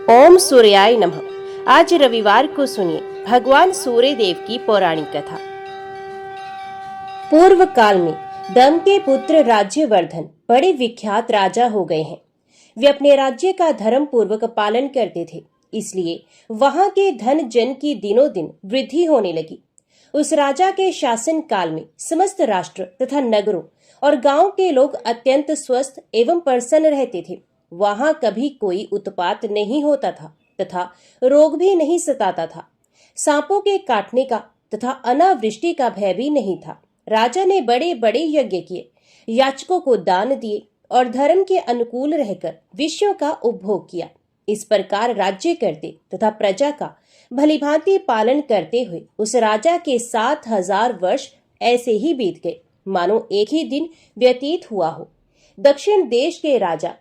ओम सूर्याय नमः। आज रविवार को सुनिए भगवान सूर्य देव की पौराणिक कथा। पूर्व काल में दम के पुत्र राज्यवर्धन बड़े विख्यात राजा हो गए हैं। वे अपने राज्य का धर्म पूर्वक पालन करते थे, इसलिए वहां के धन जन की दिनों दिन वृद्धि होने लगी। उस राजा के शासन काल में समस्त राष्ट्र तथा नगरों और गांव के लोग अत्यंत स्वस्थ एवं प्रसन्न रहते थे। वहां कभी कोई उत्पात नहीं होता था तथा रोग भी नहीं सताता था। सांपों के काटने का तथा अनावृष्टि का भय भी नहीं था। राजा ने बड़े बड़े यज्ञ किए, याचकों को दान दिए और धर्म के अनुकूल रहकर विषयों का उपभोग किया। इस प्रकार राज्य करते तथा प्रजा का भलीभांति पालन करते हुए उस राजा के 7,000 वर्ष ऐसे ही बीत गए, मानो एक ही दिन व्यतीत हुआ हो। दक्षिण देश के राजा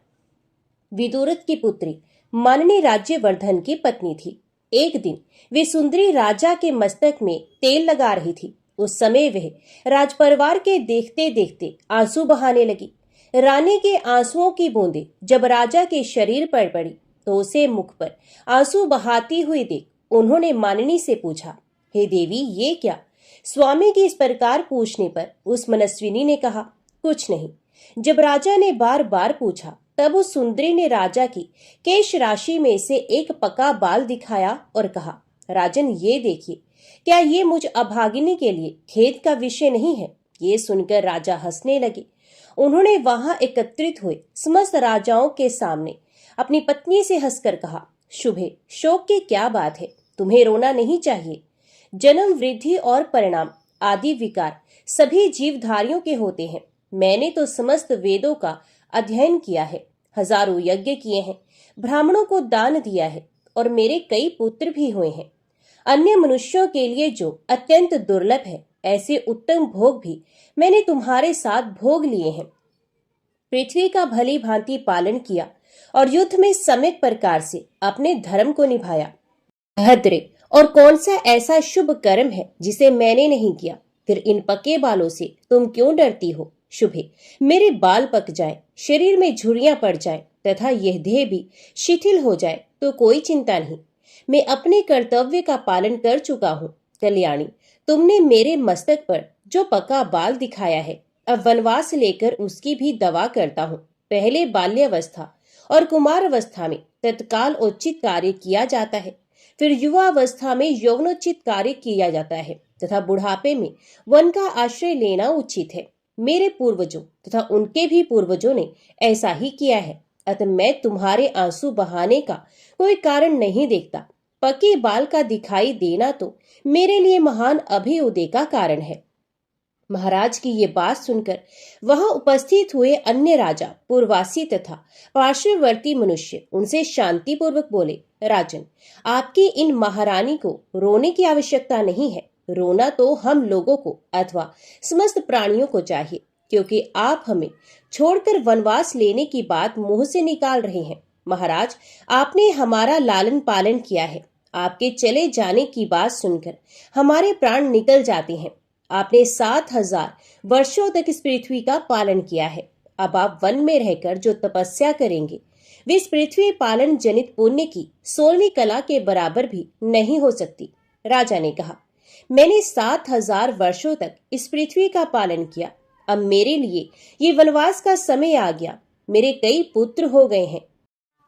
विदुरथ की पुत्री माननी राज्यवर्धन की पत्नी थी। एक दिन वे सुंदरी राजा के मस्तक में तेल लगा रही थी। उस समय वह राजपरिवार के देखते देखते आंसू बहाने लगी। रानी के आंसुओं की बूंदें जब राजा के शरीर पर पड़ी तो उसे मुख पर आंसू बहाती हुई देख उन्होंने माननी से पूछा, हे देवी, ये क्या? स्वामी की इस प्रकार पूछने पर उस मनस्विनी ने कहा, कुछ नहीं। जब राजा ने बार बार पूछा तब उस सुंदरी ने राजा की केश राशि में से एक पका बाल दिखाया और कहा, राजन, ये देखिए, क्या ये मुझ अभागिनी के लिए खेद का विषय नहीं है? ये सुनकर राजा हंसने लगे। उन्होंने वहां एकत्रित हुए समस्त राजाओं के सामने अपनी पत्नी से हंसकर कहा, शुभे, शोक की क्या बात है? तुम्हें रोना नहीं चाहिए। जन्म, वृद्धि और परिणाम आदि विकार सभी जीवधारियों के होते हैं। मैंने तो समस्त वेदों का अध्ययन किया है, हजारों यज्ञ किए हैं, ब्राह्मणों को दान दिया है और मेरे कई पुत्र भी हुए हैं। अन्य मनुष्यों के लिए जो अत्यंत दुर्लभ है, ऐसे उत्तम भोग भी मैंने तुम्हारे साथ भोग लिए हैं। पृथ्वी का भली भांति पालन किया और युद्ध में सम्यक प्रकार से अपने धर्म को निभाया। भद्रे, और कौन सा ऐसा शुभ कर्म है जिसे मैंने नहीं किया? फिर इन पके बालों से तुम क्यों डरती हो? शुभे, मेरे बाल पक जाए, शरीर में झुर्रियां पड़ जाए तथा यह देह भी शिथिल हो जाए तो कोई चिंता नहीं। मैं अपने कर्तव्य का पालन कर चुका हूँ। कल्याणी, तुमने मेरे मस्तक पर जो पका बाल दिखाया है, अब वनवास लेकर उसकी भी दवा करता हूँ। पहले बाल्यावस्था और कुमारावस्था में तत्काल उचित कार्य किया जाता है, फिर युवावस्था में यौवनोचित कार्य किया जाता है तथा बुढ़ापे में वन का आश्रय लेना उचित है। मेरे पूर्वजों तथा उनके भी पूर्वजों ने ऐसा ही किया है, अतः मैं तुम्हारे आंसू बहाने का कोई कारण नहीं देखता। पके बाल का दिखाई देना तो मेरे लिए महान अभ्युदय का कारण है। महाराज की ये बात सुनकर वहां उपस्थित हुए अन्य राजा, पूर्ववासी तथा पार्श्ववर्ती मनुष्य उनसे शांतिपूर्वक बोले, राजन, आपकी इन महारानी को रोने की आवश्यकता नहीं है। रोना तो हम लोगों को अथवा समस्त प्राणियों को चाहिए, क्योंकि आप हमें छोड़कर वनवास लेने की बात मुंह से निकाल रहे हैं। महाराज, आपने हमारा लालन पालन किया है। आपके चले जाने की बात सुनकर हमारे प्राण निकल जाते हैं। आपने 7,000 वर्षों तक इस पृथ्वी का पालन किया है। अब आप वन में रहकर जो तपस्या करेंगे, वे इस पृथ्वी पालन जनित पुण्य की 16वीं कला के बराबर भी नहीं हो सकती। राजा ने कहा, मैंने 7,000 वर्षों तक इस पृथ्वी का पालन किया। अब मेरे लिए ये वनवास का समय आ गया। मेरे कई पुत्र हो गए हैं।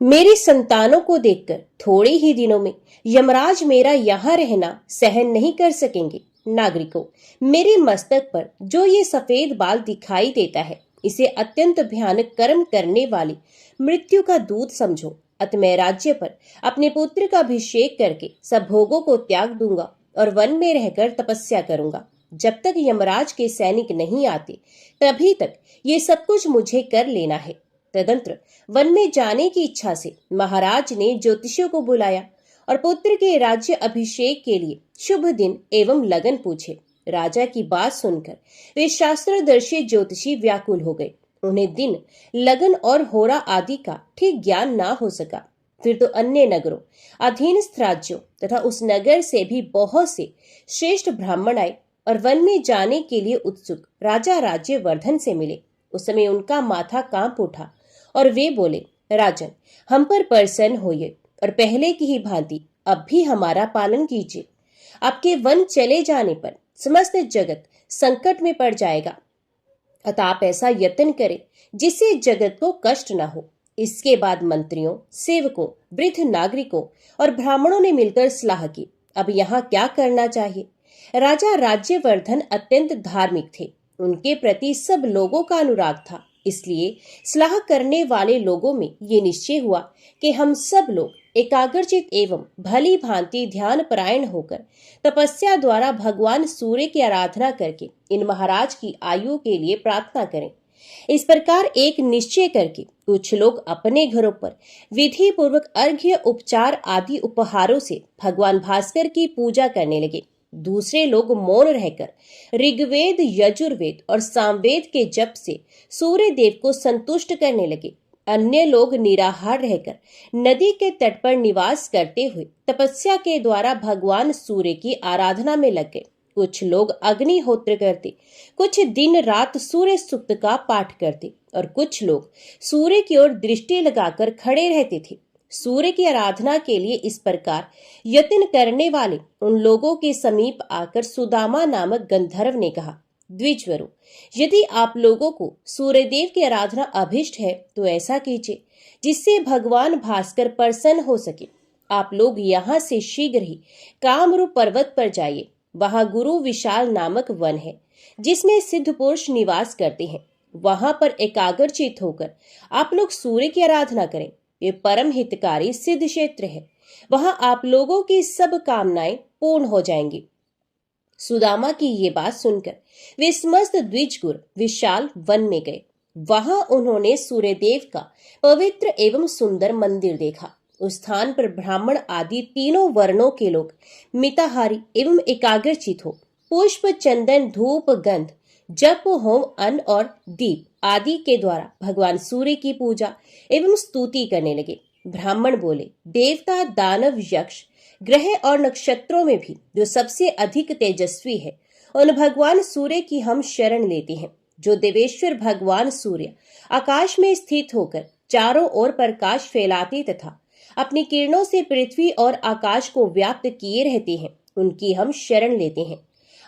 मेरी संतानों को देखकर थोड़े ही दिनों में यमराज मेरा यहाँ रहना सहन नहीं कर सकेंगे। नागरिकों, मेरे मस्तक पर जो ये सफेद बाल दिखाई देता है, इसे अत्यंत भयानक कर्म करने वाली मृत्यु का दूत समझो। अतः मैं राज्य पर अपने पुत्र का अभिषेक करके सब भोगों को त्याग दूंगा और वन में रहकर तपस्या करूंगा। जब तक यमराज के सैनिक नहीं आते, तभी तक ये सब कुछ मुझे कर लेना है। तदंतर वन में जाने की इच्छा से महाराज ने ज्योतिषियों को बुलाया और पुत्र के राज्य अभिषेक के लिए शुभ दिन एवं लगन पूछे। राजा की बात सुनकर वे शास्त्रदर्शी ज्योतिषी व्याकुल हो गए। उन्हें दिन, लगन और होरा आदि का ठीक ज्ञान ना हो सका। फिर तो अन्य नगरों, अधीनस्थ राज्यों तथा उस नगर से भी बहुत से श्रेष्ठ ब्राह्मण आए और वन में जाने के लिए उत्सुक राजा राज्यवर्धन से मिले। उस समय उनका माथा कांप उठा और वे बोले, राजन, हम पर प्रसन्न होइए। और पहले की ही भांति अब भी हमारा पालन कीजिए। आपके वन चले जाने पर समस्त जगत संकट में पड़ जाएगा, अतः आप ऐसा यत्न करें जिससे जगत को कष्ट न हो। इसके बाद मंत्रियों, सेवकों, वृद्ध नागरिकों और ब्राह्मणों ने मिलकर सलाह की, अब यहाँ क्या करना चाहिए। राजा राज्यवर्धन अत्यंत धार्मिक थे, उनके प्रति सब लोगों का अनुराग था। इसलिए सलाह करने वाले लोगों में ये निश्चय हुआ कि हम सब लोग एकाग्रचित एवं भली भांति ध्यान परायण होकर तपस्या द्वारा भगवान सूर्य की आराधना करके इन महाराज की आयु के लिए प्रार्थना करें। इस प्रकार एक निश्चय करके कुछ लोग अपने घरों पर विधि पूर्वक अर्घ्य, उपचार आदि उपहारों से भगवान भास्कर की पूजा करने लगे। दूसरे लोग मौन रहकर ऋग्वेद, यजुर्वेद और सामवेद के जप से सूर्य देव को संतुष्ट करने लगे। अन्य लोग निराहार रहकर नदी के तट पर निवास करते हुए तपस्या के द्वारा भगवान सूर्य की आराधना में लग गए। कुछ लोग अग्निहोत्र करते, कुछ दिन रात सूर्य सूक्त का पाठ करते और कुछ लोग सूर्य की ओर दृष्टि लगाकर खड़े रहते थे। सूर्य की आराधना के लिए इस प्रकार यत्न करने वाले उन लोगों के समीप आकर सुदामा नामक गंधर्व ने कहा, द्विजवरों, यदि आप लोगों को सूर्यदेव की आराधना अभिष्ट है तो ऐसा कीजिए जिससे भगवान भास्कर प्रसन्न हो सके। आप लोग यहाँ से शीघ्र ही कामरूप पर्वत पर जाइए। वहां गुरु विशाल नामक वन है जिसमें सिद्ध पुरुष निवास करते हैं। वहां पर एकाग्रचित होकर आप लोग सूर्य की आराधना करें। ये परम हितकारी सिद्ध क्षेत्र है, वहां आप लोगों की सब कामनाएं पूर्ण हो जाएंगी। सुदामा की ये बात सुनकर वे समस्त द्विजगुर विशाल वन में गए। वहां उन्होंने सूर्यदेव का पवित्र एवं सुंदर मंदिर देखा। उस स्थान पर ब्राह्मण आदि तीनों वर्णों के लोग मिताहारी एवं एकाग्रचित हो पुष्प, चंदन, धूप, गंध, जप, होम, अन्न और दीप आदि के द्वारा भगवान सूर्य की पूजा एवं स्तुति करने लगे। ब्राह्मण बोले, देवता, दानव, यक्ष, ग्रह और नक्षत्रों में भी जो सबसे अधिक तेजस्वी है उन भगवान सूर्य की हम शरण लेते हैं। जो देवेश्वर भगवान सूर्य आकाश में स्थित होकर चारों ओर प्रकाश फैलाते तथा अपनी किरणों से पृथ्वी और आकाश को व्याप्त किए रहते हैं, उनकी हम शरण लेते हैं।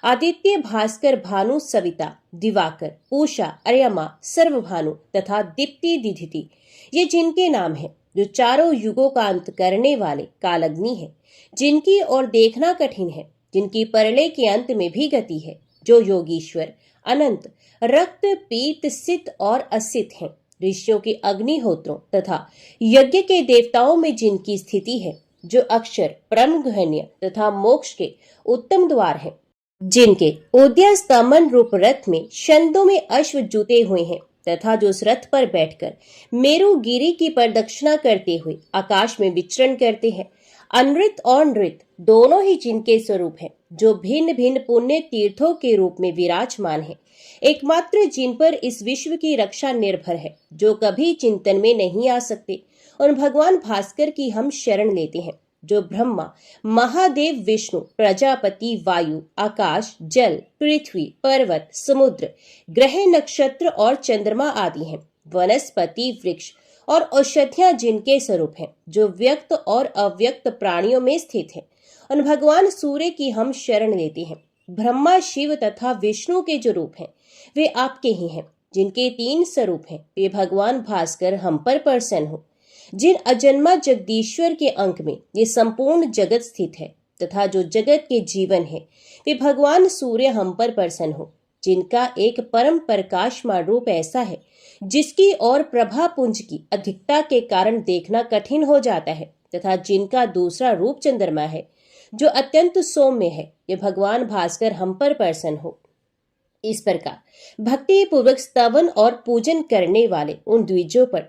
आदित्य, भास्कर, भानु, सविता, दिवाकर, पूषा, अर्यमा, सर्वभानु तथा दीप्ति, दिधिति, ये जिनके नाम हैं, जो चारों युगों का अंत करने वाले कालग्नि है, जिनकी ओर देखना कठिन है, जिनकी परलय के अंत में भी गति है, जो योगीश्वर, अनंत, रक्त, पीत, सित और असित हैं, ऋषियों के अग्निहोत्रों तथा यज्ञ के देवताओं में जिनकी स्थिति है, जो अक्षर, परमगहन्य तथा मोक्ष के उत्तम द्वार हैं, जिनके उदयस्तमन रूप रथ में छंदों में अश्व जुते हुए हैं तथा जो उस रथ पर बैठकर मेरुगिरी की प्रदक्षिणा करते हुए आकाश में विचरण करते हैं। अनृत और नृत दोनों ही जिनके स्वरूप हैं, जो भिन्न भिन्न पुण्य तीर्थों के रूप में विराजमान है, एकमात्र जिन पर इस विश्व की रक्षा निर्भर है, जो कभी चिंतन में नहीं आ सकते, उन भगवान भास्कर की हम शरण लेते हैं। जो ब्रह्मा, महादेव, विष्णु, प्रजापति, वायु, आकाश, जल, पृथ्वी, पर्वत, समुद्र, ग्रह, नक्षत्र और चंद्रमा आदि हैं, वनस्पति, वृक्ष और औषधियां जिनके स्वरूप हैं, जो व्यक्त और अव्यक्त प्राणियों में स्थित हैं, उन भगवान सूर्य की हम शरण लेते हैं। ब्रह्मा, शिव तथा विष्णु के जो रूप हैं वे आपके ही हैं, जिनके 3 स्वरूप हैं, वे भगवान भास्कर हम पर प्रसन्न हो। जिन अजन्मा जगदीश्वर के अंक में ये संपूर्ण जगत स्थित है तथा जो जगत के जीवन है, वे भगवान सूर्य हम पर प्रसन्न हो। जिनका एक परम प्रकाशमान रूप ऐसा है जिसकी और प्रभा पुंज की अधिकता के कारण देखना कठिन हो जाता है, तथा जिनका दूसरा रूप चंद्रमा है जो अत्यंत सौम्य है, ये भगवान भास्कर हम पर प्रसन्न हो। इस प्रकार भक्ति पूर्वक स्तवन और पूजन करने वाले उन द्विजों पर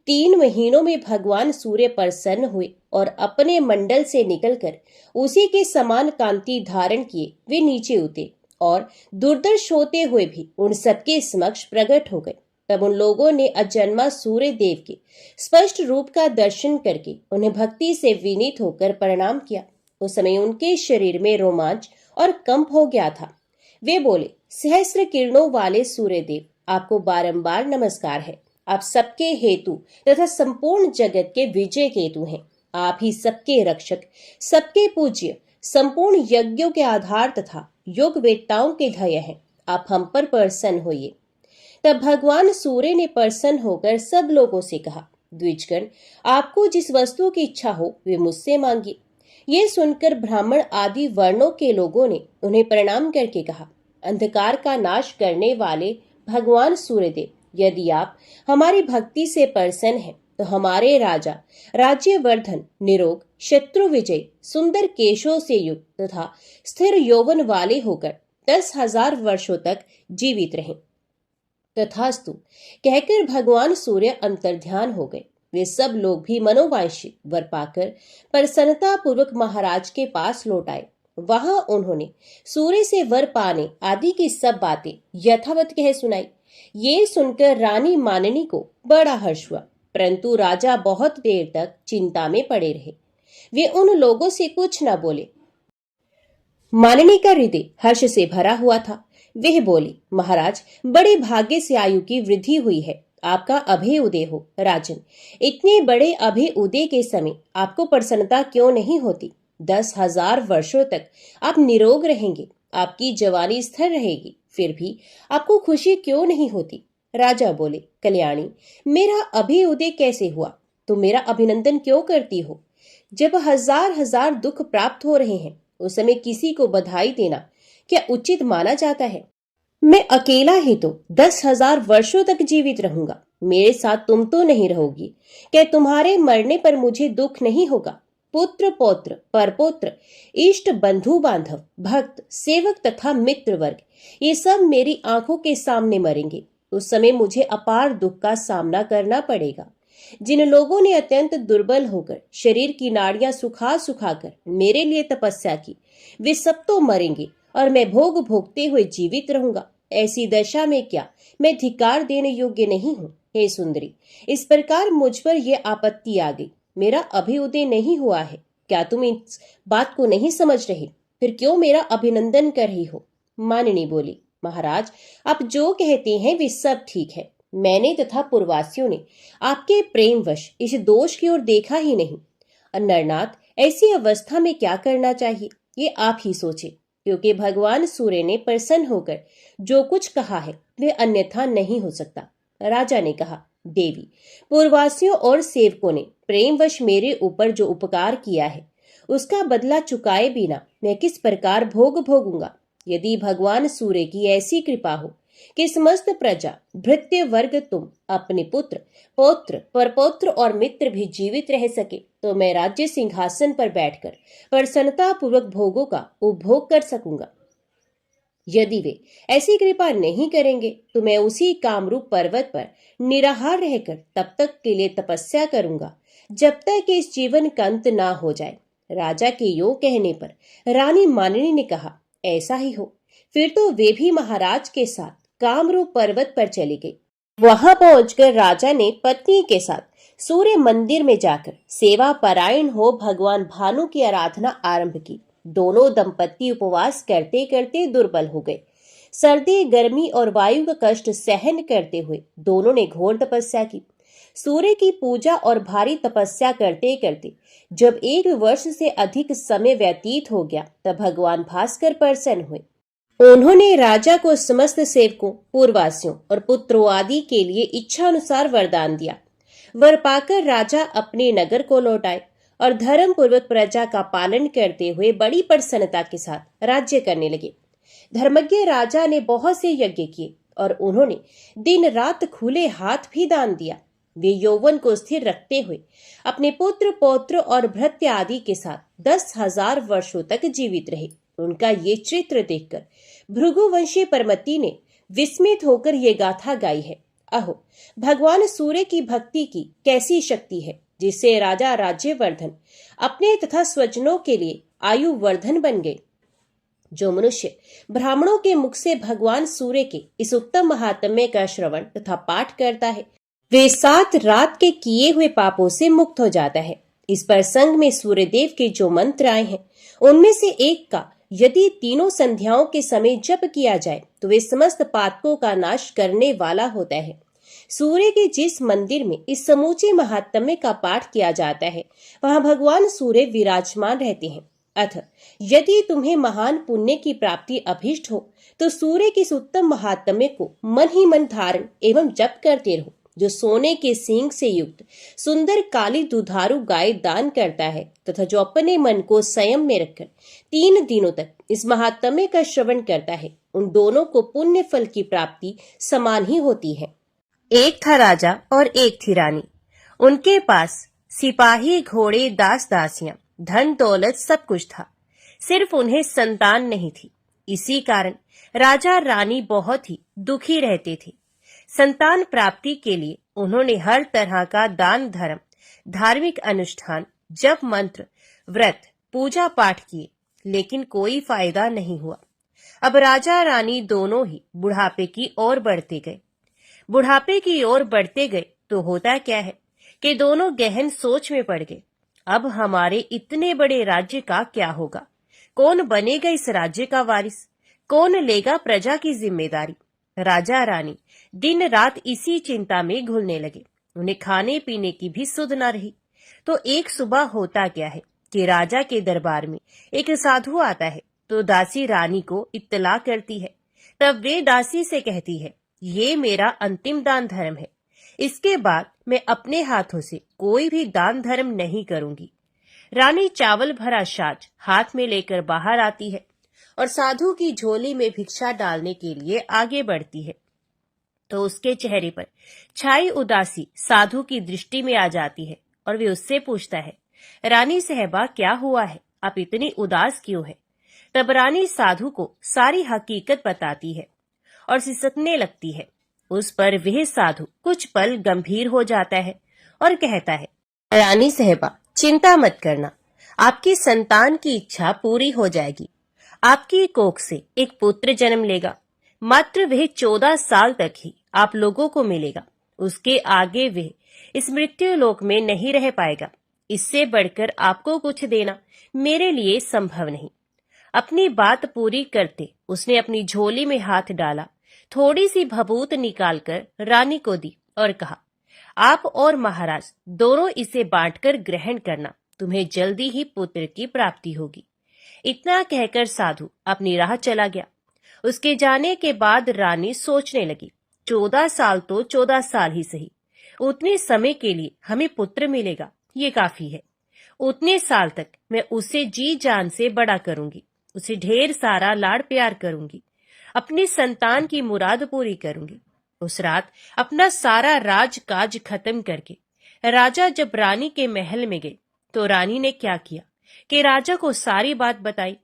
3 महीनों में भगवान सूर्य प्रसन्न हुए और अपने मंडल से निकलकर उसी के समान कांति धारण किए वे नीचे उतरे और दुर्दर्श होते हुए भी उन सबके समक्ष प्रकट हो गए। तब उन लोगों ने अजन्मा सूर्य देव के स्पष्ट रूप का दर्शन करके उन्हें भक्ति से विनीत होकर प्रणाम किया। उस समय उनके शरीर में रोमांच और कंप हो गया था। वे बोले, सहस्र किरणों वाले सूर्य देव, आपको बारंबार नमस्कार है। आप सबके हेतु तथा संपूर्ण जगत के विजय केतु हैं। आप ही सबके रक्षक, सबके पूज्य, संपूर्ण यज्ञों के आधार तथा योग वेत्ताओं के ध्येय हैं। आप हम पर प्रसन्न होइए। तब भगवान सूर्य ने प्रसन्न होकर सब लोगों से कहा, द्विजगण, आपको जिस वस्तु की इच्छा हो वे मुझसे मांगिए। ये सुनकर ब्राह्मण आदि वर्णों के लोगों ने उन्हें प्रणाम करके कहा, अंधकार का नाश करने वाले भगवान सूर्यदेव, यदि आप हमारी भक्ति से प्रसन्न हैं तो हमारे राजा राज्यवर्धन निरोग, शत्रु विजय, सुंदर केशों से युक्त तथा स्थिर यौवन वाले होकर 10,000 वर्षों तक जीवित रहें। तथास्तु कहकर भगवान सूर्य अंतर्ध्यान हो गए। वे सब लोग भी मनोवांछित वर पाकर प्रसन्नता पूर्वक महाराज के पास लौट आए। वहां उन्होंने सूर्य से वर पाने आदि की सब बातें यथावत कह सुनाई। ये सुनकर रानी मानिनी को बड़ा हर्ष हुआ, परंतु राजा बहुत देर तक चिंता में पड़े रहे। वे उन लोगों से कुछ न बोले। मानिनी का हृदय हर्ष से भरा हुआ था। वह बोली, महाराज, बड़े भाग्य से आयु की वृद्धि हुई है। आपका अभय उदय हो। राजन, इतने बड़े अभय उदय के समय आपको प्रसन्नता क्यों नहीं होती? 10,000 वर्षों तक आप निरोग रहेंगे, आपकी जवानी स्थिर रहेगी, फिर भी आपको खुशी क्यों नहीं होती? राजा बोले, कल्याणी, मेरा अभय उदय कैसे हुआ? तुम मेरा अभिनंदन क्यों करती हो? जब हजार हजार दुख प्राप्त हो रहे हैं उस समय किसी को बधाई देना क्या उचित माना जाता है? मैं अकेला ही तो 10,000 वर्षों तक जीवित रहूंगा। मेरे साथ तुम तो नहीं रहोगी। क्या तुम्हारे मरने पर मुझे दुख नहीं होगा? पुत्र पौत्र परपौत्र, इष्ट बंधु बांधव, भक्त सेवक तथा मित्र वर्ग, ये सब मेरी आंखों के सामने मरेंगे। उस समय मुझे अपार दुख का सामना करना पड़ेगा। जिन लोगों ने अत्यंत दुर्बल होकर शरीर की नाड़ियां सुखा सुखाकर मेरे लिए तपस्या की, वे सब तो मरेंगे और मैं भोग भोगते हुए जीवित रहूंगा। ऐसी दशा में क्या मैं धिक्कार देने योग्य नहीं हूँ? हे सुंदरी, इस प्रकार मुझ पर यह आपत्ति आ गई। मेरा अभ्युदय नहीं हुआ है। क्या तुम इस बात को नहीं समझ रही? फिर क्यों मेरा अभिनंदन कर रही हो? मानिनी बोली, महाराज, आप जो कहते हैं वे सब ठीक है। मैंने तथा पूर्ववासियों ने आपके प्रेमवश इस दोष की ओर देखा ही नहीं। नरनाथ, ऐसी अवस्था में क्या करना चाहिए ये आप ही सोचे, क्योंकि भगवान सूर्य ने प्रसन्न होकर जो कुछ कहा है वह अन्यथा नहीं हो सकता। राजा ने कहा, देवी, पूर्ववासियों और सेवकों ने प्रेमवश मेरे ऊपर जो उपकार किया है उसका बदला चुकाए बिना मैं किस प्रकार भोग भोगूंगा? यदि भगवान सूर्य की ऐसी कृपा हो कि समस्त प्रजा भृत्य वर्ग तुम अपने पुत्र पौत्र परपौत्र और मित्र भी जीवित रह सके तो मैं राज्य सिंहासन पर बैठकर प्रसन्नता पूर्वक भोगों का उपभोग कर सकूंगा। यदि वे ऐसी कृपा नहीं करेंगे तो मैं उसी कामरूप पर्वत पर निराहार रहकर तब तक के लिए तपस्या करूंगा जब तक कि इस जीवन का अंत ना हो जाए। राजा के योग कहने पर रानी मानिनी ने कहा, ऐसा ही हो। फिर तो वे भी महाराज के साथ कामरूप पर्वत पर चली गई। वहां पहुंचकर राजा ने पत्नी के साथ सूर्य मंदिर में जाकर सेवा परायण हो भगवान भानु की आराधना आरंभ की। दोनों दंपति उपवास करते करते दुर्बल हो गए। सर्दी, गर्मी और वायु का कष्ट सहन करते हुए दोनों ने घोर तपस्या की। सूर्य की पूजा और भारी तपस्या करते करते जब 1 वर्ष से अधिक समय व्यतीत हो गया तब भगवान भास्कर प्रसन्न हुए। उन्होंने राजा को समस्त सेवकों, पूर्ववासियों और पुत्रों आदि के लिए इच्छा अनुसार वरदान दिया। वर पाकर राजा अपने नगर को लौट आए और धर्म पूर्वक प्रजा का पालन करते हुए बड़ी प्रसन्नता के साथ राज्य करने लगे। धर्मज्ञ राजा ने बहुत से यज्ञ किए और उन्होंने दिन रात खुले हाथ भी दान दिया। वे यौवन को स्थिर रखते हुए अपने पुत्र पौत्र और भृत्य आदि के साथ 10,000 वर्षों तक जीवित रहे। उनका ये चित्र देखकर भृगुवंशी परमति ने विस्मित होकर ये गाथा गाई है। अहो, भगवान सूर्य की भक्ति की कैसी शक्ति है जिससे राजा राज्यवर्धन अपने तथा स्वजनों के लिए आयु वर्धन बन गए। जो मनुष्य ब्राह्मणों के मुख से भगवान सूर्य के इस उत्तम महात्म्य का श्रवण तथा पाठ करता है वे 7 रात के किए हुए पापों से मुक्त हो जाता है। इस प्रसंग में सूर्यदेव के जो मंत्र आए हैं उनमें से एक का यदि तीनों संध्याओं के समय जप किया जाए तो वे समस्त पातकों का नाश करने वाला होता है। सूर्य के जिस मंदिर में इस समूचे महात्म्य का पाठ किया जाता है, वहां भगवान सूर्य विराजमान रहते हैं। अतः यदि तुम्हें महान पुण्य की प्राप्ति अभीष्ट हो, तो सूर्य के इस उत्तम महात्म्य को मन ही मन धारण एवं जप करते रहो। जो सोने के सींग से युक्त सुंदर काली दुधारू गाय दान करता है तथा जो अपने मन को संयम में रखकर 3 दिनों तक इस महात्म्य का श्रवण करता है, उन दोनों को पुण्य फल की प्राप्ति समान ही होती है। एक था राजा और एक थी रानी। उनके पास सिपाही, घोड़े, दास दासियां, धन दौलत सब कुछ था, सिर्फ उन्हें संतान नहीं थी। इसी कारण राजा रानी बहुत ही दुखी रहते थे। संतान प्राप्ति के लिए उन्होंने हर तरह का दान धर्म, धार्मिक अनुष्ठान, जप मंत्र, व्रत, पूजा पाठ किए, लेकिन कोई फायदा नहीं हुआ। अब राजा रानी दोनों ही बुढ़ापे की ओर बढ़ते गए। बुढ़ापे की ओर बढ़ते गए तो होता क्या है कि दोनों गहन सोच में पड़ गए। अब हमारे इतने बड़े राज्य का क्या होगा? कौन बनेगा इस राज्य का वारिस? कौन लेगा प्रजा की जिम्मेदारी? राजा रानी दिन रात इसी चिंता में घुलने लगे। उन्हें खाने पीने की भी सुध न रही। तो एक सुबह होता क्या है कि राजा के दरबार में एक साधु आता है, तो दासी रानी को इत्तला करती है। तब वे दासी से कहती है, ये मेरा अंतिम दान धर्म है, इसके बाद मैं अपने हाथों से कोई भी दान धर्म नहीं करूंगी। रानी चावल भरा साज हाथ में लेकर बाहर आती है और साधु की झोली में भिक्षा डालने के लिए आगे बढ़ती है। तो उसके चेहरे पर छाई उदासी साधु की दृष्टि में आ जाती है और वे उससे पूछता है, रानी साहबा क्या हुआ है, आप इतनी उदास क्यों है? तब रानी साधु को सारी हकीकत बताती है और सिसकने लगती है। उस पर वह साधु कुछ पल गंभीर हो जाता है और कहता है, रानी साहबा चिंता मत करना, आपकी संतान की इच्छा पूरी हो जाएगी। आपकी कोख से एक पुत्र जन्म लेगा। मात्र वह 14 साल तक ही आप लोगों को मिलेगा। उसके आगे वह इस मृत्यु लोक में नहीं रह पाएगा। इससे बढ़कर आपको कुछ देना मेरे लिए संभव नहीं। अपनी बात पूरी करते उसने अपनी झोली में हाथ डाला, थोड़ी सी भभूत निकालकर रानी को दी और कहा, आप और महाराज दोनों इसे बांटकर ग्रहण करना, तुम्हें जल्दी ही पुत्र की प्राप्ति होगी। इतना कहकर साधु अपनी राह चला गया। उसके जाने के बाद रानी सोचने लगी, 14 साल तो 14 साल ही सही, उतने समय के लिए हमें पुत्र मिलेगा, ये काफी है। उतने साल तक मैं उसे जी जान से बड़ा करूंगी, उसे ढेर सारा लाड़ प्यार करूंगी, अपनी संतान की मुराद पूरी करूंगी। उस रात अपना सारा राज काज खत्म करके राजा जब रानी के महल में गए, तो रानी ने क्या किया कि राजा को सारी बात बताई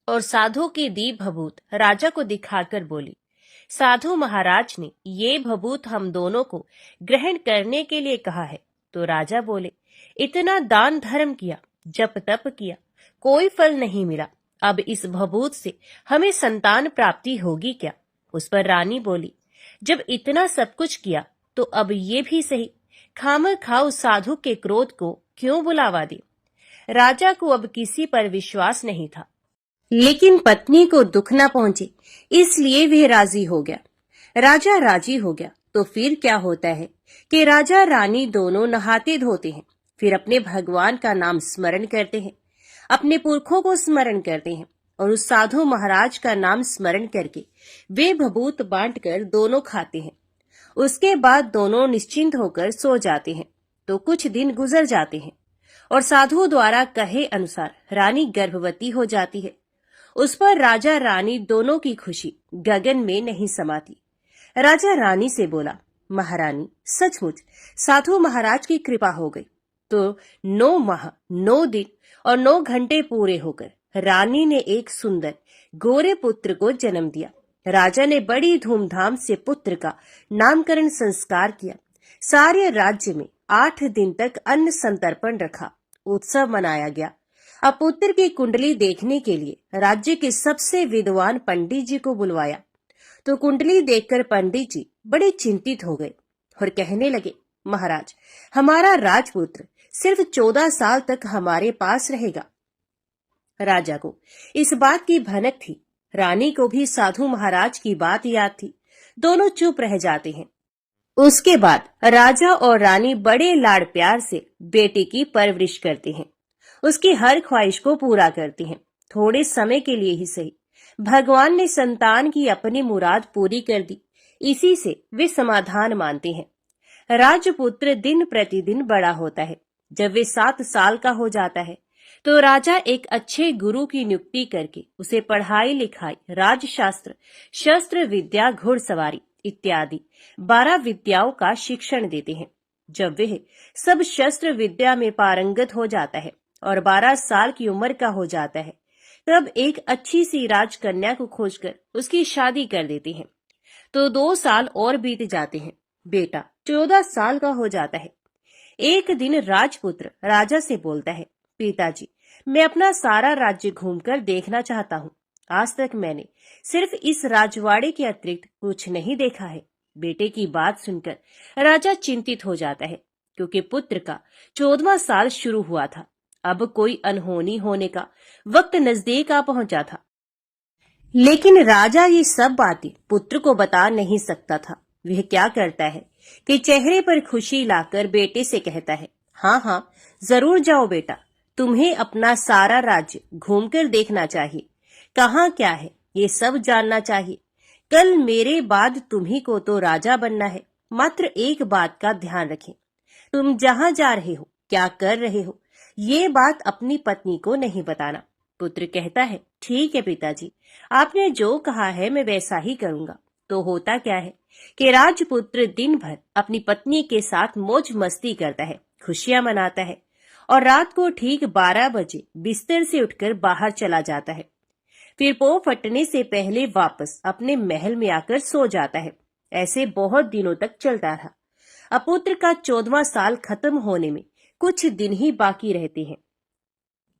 और साधु की दी भभूत राजा को दिखाकर बोली, साधु महाराज ने ये भभूत हम दोनों को ग्रहण करने के लिए कहा है। तो राजा बोले, इतना दान धर्म किया, जप तप किया, कोई फल नहीं मिला, अब इस भभूत से हमें संतान प्राप्ति होगी क्या? उस पर रानी बोली, जब इतना सब कुछ किया तो अब ये भी सही, खामखा उस साधु के क्रोध को क्यों बुलावा दे। राजा को अब किसी पर विश्वास नहीं था, लेकिन पत्नी को दुख न पहुंचे इसलिए वह राजी हो गया। राजा राजी हो गया तो फिर क्या होता है कि राजा रानी दोनों नहाते धोते हैं, फिर अपने भगवान का नाम स्मरण करते हैं, अपने पुरखों को स्मरण करते हैं और उस साधु महाराज का नाम स्मरण करके वे भभूत बांटकर दोनों खाते हैं। उसके बाद दोनों निश्चिंत होकर सो जाते हैं। तो कुछ दिन गुजर जाते हैं और साधु द्वारा कहे अनुसार रानी गर्भवती हो जाती है। उस पर राजा रानी दोनों की खुशी गगन में नहीं समाती। राजा रानी से बोला, महारानी सचमुच साधु महाराज की कृपा हो गई। तो 9 माह 9 दिन और 9 घंटे पूरे होकर रानी ने एक सुंदर गोरे पुत्र को जन्म दिया। राजा ने बड़ी धूमधाम से पुत्र का नामकरण संस्कार किया। सारे राज्य में 8 दिन तक अन्न संतर्पण रखा, उत्सव मनाया गया। अब पुत्र की कुंडली देखने के लिए राज्य के सबसे विद्वान पंडित जी को बुलवाया। तो कुंडली देखकर पंडित जी बड़े चिंतित हो गए और कहने लगे, महाराज हमारा राजपुत्र सिर्फ 14 साल तक हमारे पास रहेगा। राजा को इस बात की भनक थी, रानी को भी साधु महाराज की बात याद थी। दोनों चुप रह जाते हैं। उसके बाद राजा और रानी बड़े लाड़ प्यार से बेटे की परवरिश करते हैं, उसकी हर ख्वाहिश को पूरा करते हैं। थोड़े समय के लिए ही सही, भगवान ने संतान की अपनी मुराद पूरी कर दी, इसी से वे समाधान मानते हैं। राजपुत्र दिन प्रतिदिन बड़ा होता है। जब वे 7 साल का हो जाता है तो राजा एक अच्छे गुरु की नियुक्ति करके उसे पढ़ाई लिखाई, राजशास्त्र, शस्त्र विद्या, घुड़सवारी इत्यादि 12 विद्याओं का शिक्षण देते हैं। जब वह सब शस्त्र विद्या में पारंगत हो जाता है और 12 साल की उम्र का हो जाता है, तब एक अच्छी सी राजकन्या को खोजकर उसकी शादी कर देते हैं। तो 2 साल और बीत जाते हैं। बेटा 14 साल का हो जाता है। एक दिन राजपुत्र राजा से बोलता है, पिताजी, मैं अपना सारा राज्य घूमकर देखना चाहता हूँ। आज तक मैंने सिर्फ इस राजवाड़े के अतिरिक्त कुछ नहीं देखा है। बेटे की बात सुनकर राजा चिंतित हो जाता है, क्योंकि पुत्र का 14वां साल शुरू हुआ था। अब कोई अनहोनी होने का वक्त नजदीक आ पहुंचा था। लेकिन राजा ये सब बातें पुत्र को बता नहीं सकता था। वह क्या करता है कि चेहरे पर खुशी लाकर बेटे से कहता है, हाँ हाँ, जरूर जाओ बेटा, तुम्हें अपना सारा राज्य घूमकर देखना चाहिए। कहाँ क्या है ये सब जानना चाहिए। कल मेरे बाद तुम्ही को तो राजा बनना है। मात्र एक बात का ध्यान रखें, तुम जहाँ जा रहे हो, क्या कर रहे हो, ये बात अपनी पत्नी को नहीं बताना। पुत्र कहता है, ठीक है पिताजी, आपने जो कहा है मैं वैसा ही करूंगा। तो होता क्या है कि राजपुत्र दिन भर अपनी पत्नी के साथ मौज मस्ती करता है, खुशियां मनाता है और रात को ठीक 12 बजे बिस्तर से उठकर बाहर चला जाता है। फिर पौ फटने से पहले वापस अपने महल में आकर सो जाता है। ऐसे बहुत दिनों तक चलता रहा। अब पुत्र का 14वां साल खत्म होने में कुछ दिन ही बाकी रहते हैं।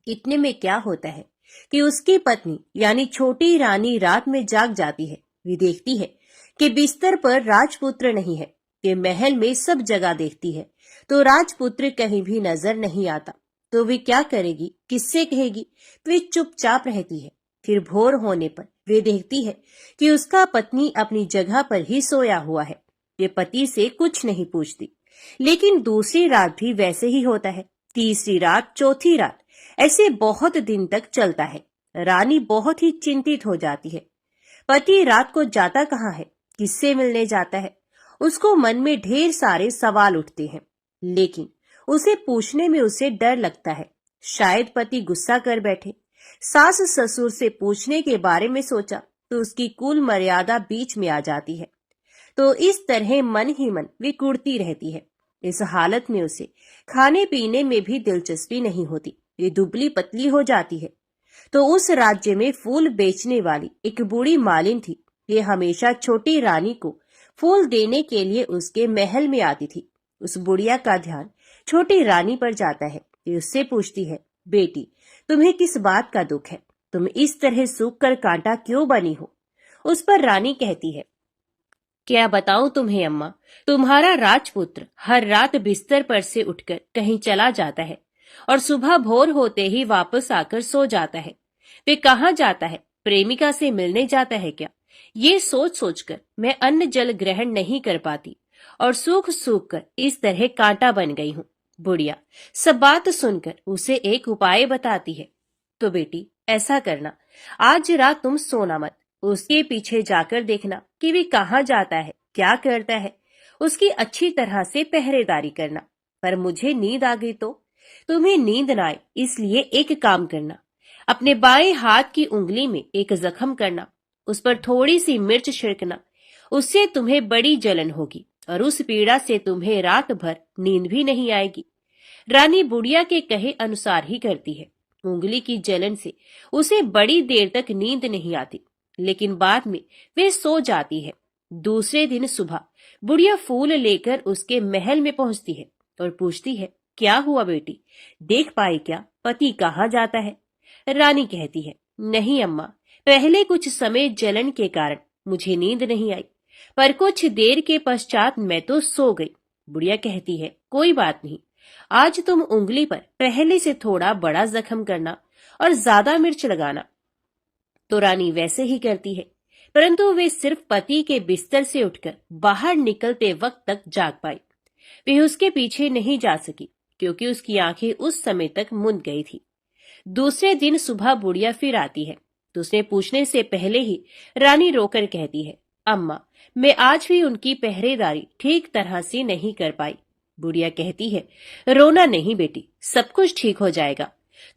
इतने में क्या होता है कि उसकी पत्नी यानी छोटी रानी रात में जाग जाती है। वे देखती है कि बिस्तर पर राजपुत्र नहीं है। वे महल में सब जगह देखती है तो राजपुत्र कहीं भी नजर नहीं आता। तो वे क्या करेगी, किससे कहेगी? वे चुपचाप रहती है। फिर भोर होने पर वे देखती है कि उसका पत्नी अपनी जगह पर ही सोया हुआ है। वे पति से कुछ नहीं पूछती। लेकिन दूसरी रात भी वैसे ही होता है, तीसरी रात, चौथी रात, ऐसे बहुत दिन तक चलता है। रानी बहुत ही चिंतित हो जाती है। पति रात को जाता कहाँ है, किससे मिलने जाता है? उसको मन में ढेर सारे सवाल उठते हैं, लेकिन उसे पूछने में उसे डर लगता है। शायद पति गुस्सा कर बैठे। सास ससुर से पूछने के बारे में सोचा तो उसकी कुल मर्यादा बीच में आ जाती है। तो इस तरह मन ही मन वे कुढ़ती रहती है। इस हालत में उसे खाने पीने में भी दिलचस्पी नहीं होती। ये दुबली पतली हो जाती है। तो उस राज्य में फूल बेचने वाली एक बूढ़ी मालिन थी। ये हमेशा छोटी रानी को फूल देने के लिए उसके महल में आती थी। उस बुढ़िया का ध्यान छोटी रानी पर जाता है। ये उससे पूछती है, बेटी, तुम्हें किस बात का दुख है? तुम इस तरह सूख कर कांटा क्यों बनी हो? उस पर रानी कहती है, क्या बताऊं तुम्हें अम्मा, तुम्हारा राजपुत्र हर रात बिस्तर पर से उठकर कहीं चला जाता है और सुबह भोर होते ही वापस आकर सो जाता है। वे कहाँ जाता है? प्रेमिका से मिलने जाता है क्या? ये सोच सोचकर मैं अन्न जल ग्रहण नहीं कर पाती और सूख सूख कर इस तरह कांटा बन गई हूँ। बुढ़िया सब बात सुनकर उसे एक उपाय बताती है। तो बेटी ऐसा करना, आज रात तुम सोना मत, उसके पीछे जाकर देखना कि वे कहाँ जाता है, क्या करता है। उसकी अच्छी तरह से पहरेदारी करना। पर मुझे नींद आ गई तो? तुम्हें नींद ना आए इसलिए एक काम करना, अपने बाएं हाथ की उंगली में एक जख्म करना, उस पर थोड़ी सी मिर्च छिड़कना। उससे तुम्हें बड़ी जलन होगी और उस पीड़ा से तुम्हें रात भर नींद भी नहीं आएगी। रानी बुढ़िया के कहे अनुसार ही करती है। उंगली की जलन से उसे बड़ी देर तक नींद नहीं आती, लेकिन बाद में वे सो जाती है। दूसरे दिन सुबह बुढ़िया फूल लेकर उसके महल में पहुंचती है और पूछती है, क्या हुआ बेटी, देख पाई क्या पति कहाँ जाता है? रानी कहती है, नहीं अम्मा, पहले कुछ समय जलन के कारण मुझे नींद नहीं आई, पर कुछ देर के पश्चात मैं तो सो गई। बुढ़िया कहती है, कोई बात नहीं, आज तुम उंगली पर पहले से थोड़ा बड़ा जख्म करना और ज्यादा मिर्च लगाना। तो रानी वैसे ही करती है। परंतु वे सिर्फ पति के बिस्तर से उठकर बाहर निकलते वक्त तक जाग पाई। वे उसके पीछे नहीं जा सकी क्योंकि उसकी आंखें उस समय तक मुंद गई थी। दूसरे दिन सुबह बुढ़िया फिर आती है तो उसने पूछने से पहले ही रानी रोकर कहती है, अम्मा, मैं आज भी उनकी पहरेदारी ठीक तरह से नहीं कर पाई। बुढ़िया कहती है, रोना नहीं बेटी, सब कुछ ठीक हो जाएगा।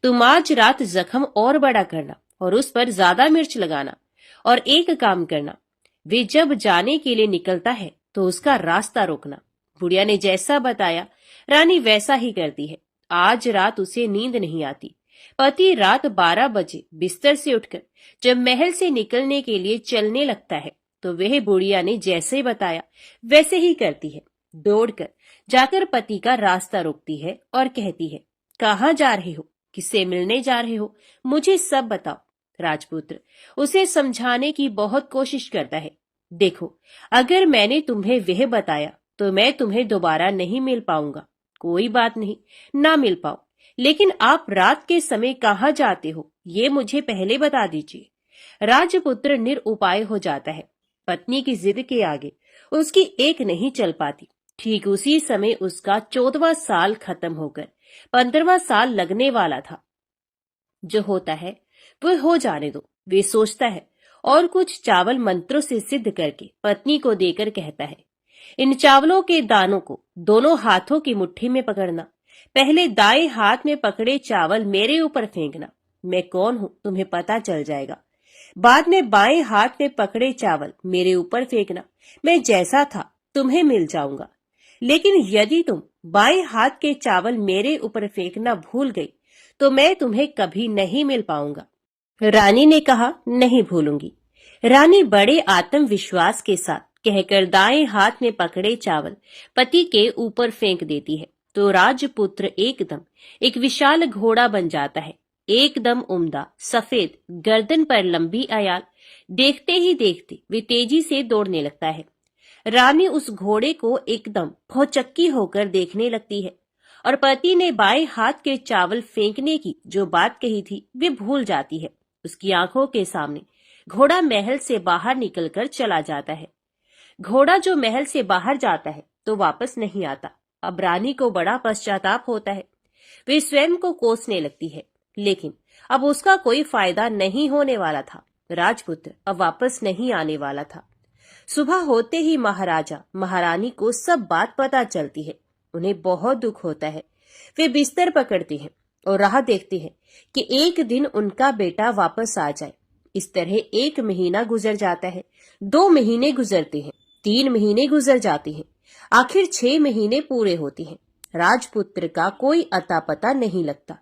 तुम आज रात जख्म और बड़ा करना और उस पर ज्यादा मिर्च लगाना, और एक काम करना, वे जब जाने के लिए निकलता है तो उसका रास्ता रोकना। बुढ़िया ने जैसा बताया रानी वैसा ही करती है। आज रात उसे नींद नहीं आती। पति रात 12 बजे बिस्तर से उठकर जब महल से निकलने के लिए चलने लगता है तो वह बुढ़िया ने जैसे बताया वैसे ही करती है। दौड़कर जाकर पति का रास्ता रोकती है और कहती है, कहाँ जा रहे हो, किससे मिलने जा रहे हो, मुझे सब बताओ। राजपुत्र उसे समझाने की बहुत कोशिश करता है। देखो, अगर मैंने तुम्हें वह बताया तो मैं तुम्हें दोबारा नहीं मिल पाऊंगा। कोई बात नहीं, ना मिल पाओ, लेकिन आप रात के समय कहाँ जाते हो ये मुझे पहले बता दीजिए। राजपुत्र निरुपाय हो जाता है। पत्नी की जिद के आगे उसकी एक नहीं चल पाती। ठीक उसी समय उसका 14वां साल खत्म होकर 15वां साल लगने वाला था। जो होता है वो हो जाने दो, वे सोचता है, और कुछ चावल मंत्रों से सिद्ध करके पत्नी को देकर कहता है, इन चावलों के दानों को दोनों हाथों की मुट्ठी में पकड़ना। पहले दाएं हाथ में पकड़े चावल मेरे ऊपर फेंकना। मैं कौन हूं तुम्हें पता चल जाएगा। बाद में बाएं हाथ में पकड़े चावल मेरे ऊपर फेंकना। मैं जैसा था तुम्हें मिल जाऊंगा। लेकिन यदि तुम बाएं हाथ के चावल मेरे ऊपर फेंकना भूल गई तो मैं तुम्हें कभी नहीं मिल पाऊंगा। रानी ने कहा, नहीं भूलूंगी। रानी बड़े आत्मविश्वास के साथ कहकर दाएं हाथ में पकड़े चावल पति के ऊपर फेंक देती है तो राजपुत्र एकदम एक विशाल घोड़ा बन जाता है। एकदम उम्दा, सफेद, गर्दन पर लंबी आयाल। देखते ही देखते वे तेजी से दौड़ने लगता है। रानी उस घोड़े को एकदम भौचक्की होकर देखने लगती है और पति ने बाएं हाथ के चावल फेंकने की जो बात कही थी वे भूल जाती है। उसकी आंखों के सामने घोड़ा महल से बाहर निकलकर चला जाता है। घोड़ा जो महल से बाहर जाता है तो वापस नहीं आता। अब रानी को बड़ा पश्चाताप होता है। वे स्वयं को कोसने लगती है, लेकिन अब उसका कोई फायदा नहीं होने वाला था। राजपुत्र अब वापस नहीं आने वाला था। सुबह होते ही महाराजा महारानी को सब बात पता चलती है। उन्हें बहुत दुख होता है। वे बिस्तर पकड़ते हैं और राह देखते हैं कि एक दिन उनका बेटा वापस आ जाए। इस तरह 1 महीना गुजर जाता है, 2 महीने गुजरते हैं, 3 महीने गुजर जाते हैं, आखिर 6 महीने पूरे होते हैं। राजपुत्र का कोई अता पता नहीं लगता।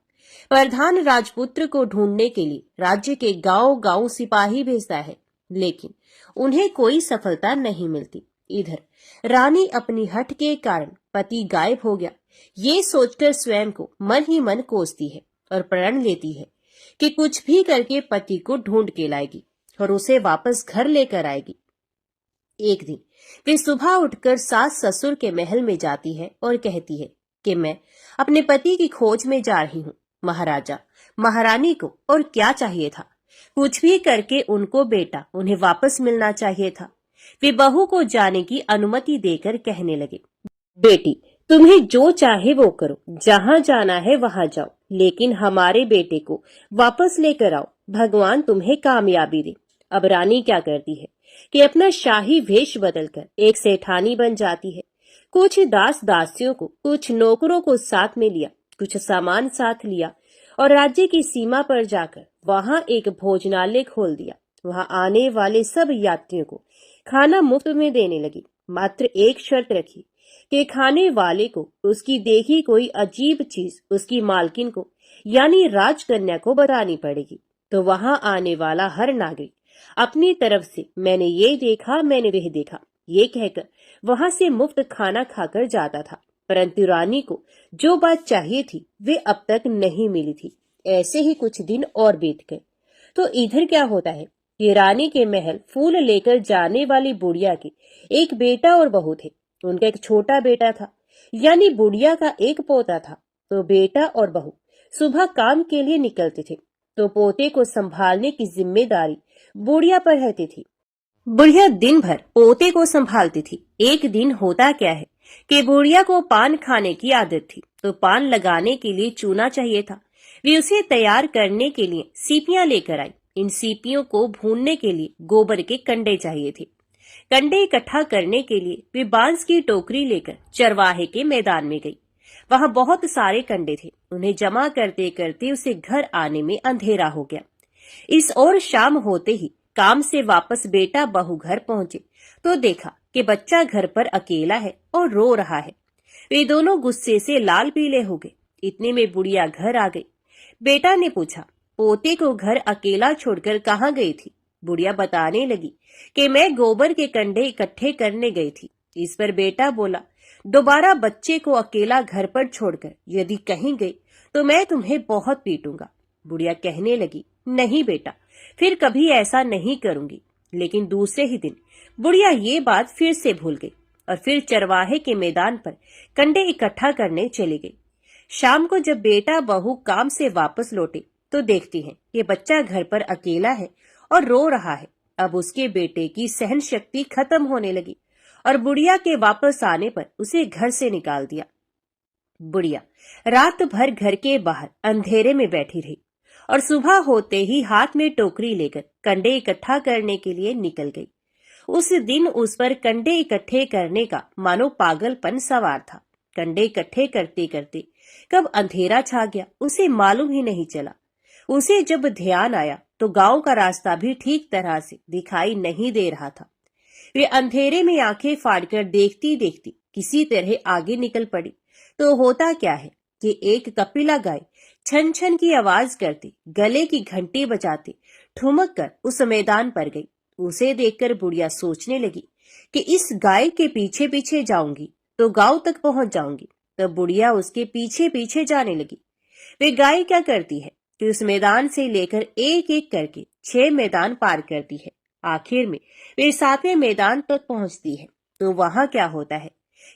प्रधान राजपुत्र को ढूंढने के लिए राज्य के गांव-गांव सिपाही भेजता है, लेकिन उन्हें कोई सफलता नहीं मिलती। इधर रानी अपनी हठ के कारण पति गायब हो गया ये सोचकर स्वयं को मन ही मन कोसती है और प्रण लेती है कि कुछ भी करके पति को ढूंढ के लाएगी और उसे वापस घर लेकर आएगी। एक दिन वे सुबह उठकर सास ससुर के महल में जाती है और कहती है कि मैं अपने पति की खोज में जा रही हूँ। महाराजा महारानी को और क्या चाहिए था, कुछ भी करके उनको बेटा उन्हें वापस मिलना चाहिए था। वे बहू को जाने की अनुमति देकर कहने लगे, बेटी तुम्हें जो चाहे वो करो, जहाँ जाना है वहाँ जाओ, लेकिन हमारे बेटे को वापस लेकर आओ, भगवान तुम्हें कामयाबी दे। अब रानी क्या करती है कि अपना शाही वेश बदलकर एक सेठानी बन जाती है। कुछ दास दासियों को, कुछ नौकरों को साथ में लिया, कुछ सामान साथ लिया और राज्य की सीमा पर जाकर वहां एक भोजनालय खोल दिया। वहां आने वाले सब यात्रियों को खाना मुफ्त में देने लगी। मात्र एक शर्त रखी कि खाने वाले को उसकी देखी कोई अजीब चीज उसकी मालकिन को यानी राजकन्या को बतानी पड़ेगी। तो वहां आने वाला हर नागरिक अपनी तरफ से मैंने ये देखा, मैंने वह देखा, ये कहकर वहां से मुफ्त खाना खाकर जाता था। परंतु रानी को जो बात चाहिए थी वे अब तक नहीं मिली थी। ऐसे ही कुछ दिन और बीत गए तो इधर क्या होता है कि रानी के महल फूल लेकर जाने वाली बुढ़िया के एक बेटा और बहू थे। उनका एक छोटा बेटा था, यानी बुढ़िया का एक पोता था। तो बेटा और बहू सुबह काम के लिए निकलते थे तो पोते को संभालने की जिम्मेदारी बुढ़िया पर रहती थी। बुढ़िया दिन भर पोते को संभालती थी। एक दिन होता क्या है कि बुढ़िया को पान खाने की आदत थी, तो पान लगाने के लिए चूना चाहिए था। वे उसे तैयार करने के लिए सीपियां लेकर आई। इन सीपियों को भूनने के लिए गोबर के कंडे चाहिए थे। कंडे इकट्ठा करने के लिए वे बांस की टोकरी लेकर चरवाहे के मैदान में गई। वहां बहुत सारे कंडे थे। उन्हें जमा करते करते उसे घर आने में अंधेरा हो गया। इस ओर शाम होते ही काम से वापस बेटा बहू घर पहुंचे तो देखा कि बच्चा घर पर अकेला है और रो रहा है। वे दोनों गुस्से से लाल पीले हो गए। इतने में बुढ़िया घर आ गई। बेटा ने पूछा, पोते को घर अकेला छोड़कर कहाँ गई थी? बुढ़िया बताने लगी कि मैं गोबर के कंडे इकट्ठे करने गई थी। इस पर बेटा बोला, दोबारा बच्चे को अकेला घर पर छोड़कर यदि कहीं गई तो मैं तुम्हें बहुत पीटूंगा। बुढ़िया कहने लगी, नहीं बेटा, फिर कभी ऐसा नहीं करूंगी। लेकिन दूसरे ही दिन बुढ़िया ये बात फिर से भूल गई और फिर चरवाहे के मैदान पर कंडे इकट्ठा करने चली गई। शाम को जब बेटा बहू काम से वापस लौटे तो देखती हैं कि बच्चा घर पर अकेला है और रो रहा है। अब उसके बेटे की सहन शक्ति खत्म होने लगी और बुढ़िया के वापस आने पर उसे घर से निकाल दिया। बुढ़िया रात भर घर के बाहर अंधेरे में बैठी रही और सुबह होते ही हाथ में टोकरी लेकर कंडे इकट्ठा करने के लिए निकल गई। उस दिन उस पर कंडे इकट्ठे करने का मानो पागलपन सवार था। कंडे इकट्ठे करते करते कब अंधेरा छा गया उसे मालूम ही नहीं चला। उसे जब ध्यान आया तो गांव का रास्ता भी ठीक तरह से दिखाई नहीं दे रहा था। वे अंधेरे में आंखें फाड़कर देखती देखती किसी तरह आगे निकल पड़ी तो होता क्या है कि एक कपिला गाय छन छन की आवाज करती, गले की घंटी बजाती ठुमक कर उस मैदान पर गई। उसे देखकर बुढ़िया सोचने लगी कि इस गाय के पीछे पीछे जाऊंगी तो गांव तक पहुंच जाऊंगी। तब बुढ़िया उसके पीछे पीछे जाने लगी। वे गाय क्या करती है कि उस मैदान से लेकर एक एक करके 6 मैदान पार करती है। आखिर में वे 7वें मैदान तक पहुंचती है तो वहां क्या होता है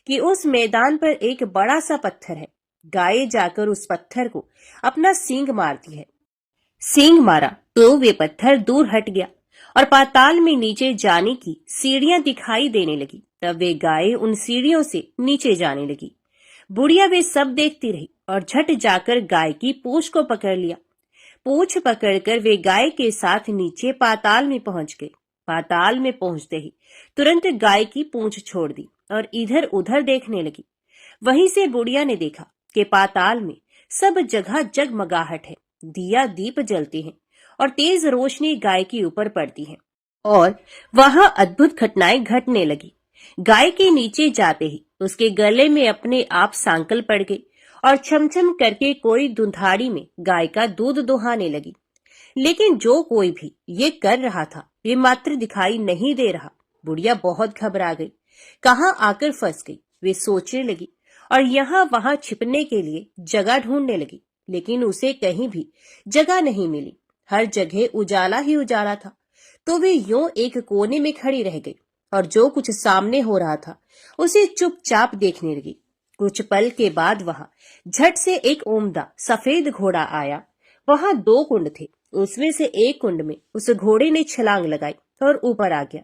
कि उस मैदान पर एक बड़ा सा पत्थर है। गाय जाकर उस पत्थर को अपना सींग मारती है। सींग मारा तो वे पत्थर दूर हट गया और पाताल में नीचे जाने की सीढ़ियां दिखाई देने लगी। तब वे गाय उन सीढ़ियों से नीचे जाने लगी। बुढ़िया वे सब देखती रही और झट जाकर गाय की पूंछ को पकड़ लिया। पूंछ पकड़कर वे गाय के साथ नीचे पाताल में पहुंच गए। पाताल में पहुंचते ही तुरंत गाय की पूंछ छोड़ दी और इधर उधर देखने लगी। वहीं से बुढ़िया ने देखा कि पाताल में सब जगह जगमगाहट है, दिया दीप जलते हैं और तेज रोशनी गाय के ऊपर पड़ती है और वहां अद्भुत घटनाएं घटने लगी। गाय के नीचे जाते ही उसके गले में अपने आप सांकल पड़ गई और छमछम करके कोई दुधाड़ी में गाय का दूध दुहाने लगी। लेकिन जो कोई भी ये कर रहा था ये मात्र दिखाई नहीं दे रहा। बुढ़िया बहुत घबरा गई, कहाँ आकर फंस गई। वे सोचने लगी और यहाँ वहां छिपने के लिए जगह ढूंढने लगी, लेकिन उसे कहीं भी जगह नहीं मिली। हर जगह उजाला ही उजाला था। तो वे यूं एक कोने में खड़ी रह गई और जो कुछ सामने हो रहा था उसे चुपचाप देखने लगी। कुछ पल के बाद वहां झट से एक उम्दा सफेद घोड़ा आया। वहां 2 कुंड थे। उसमें से एक कुंड में उस घोड़े ने छलांग लगाई और ऊपर आ गया।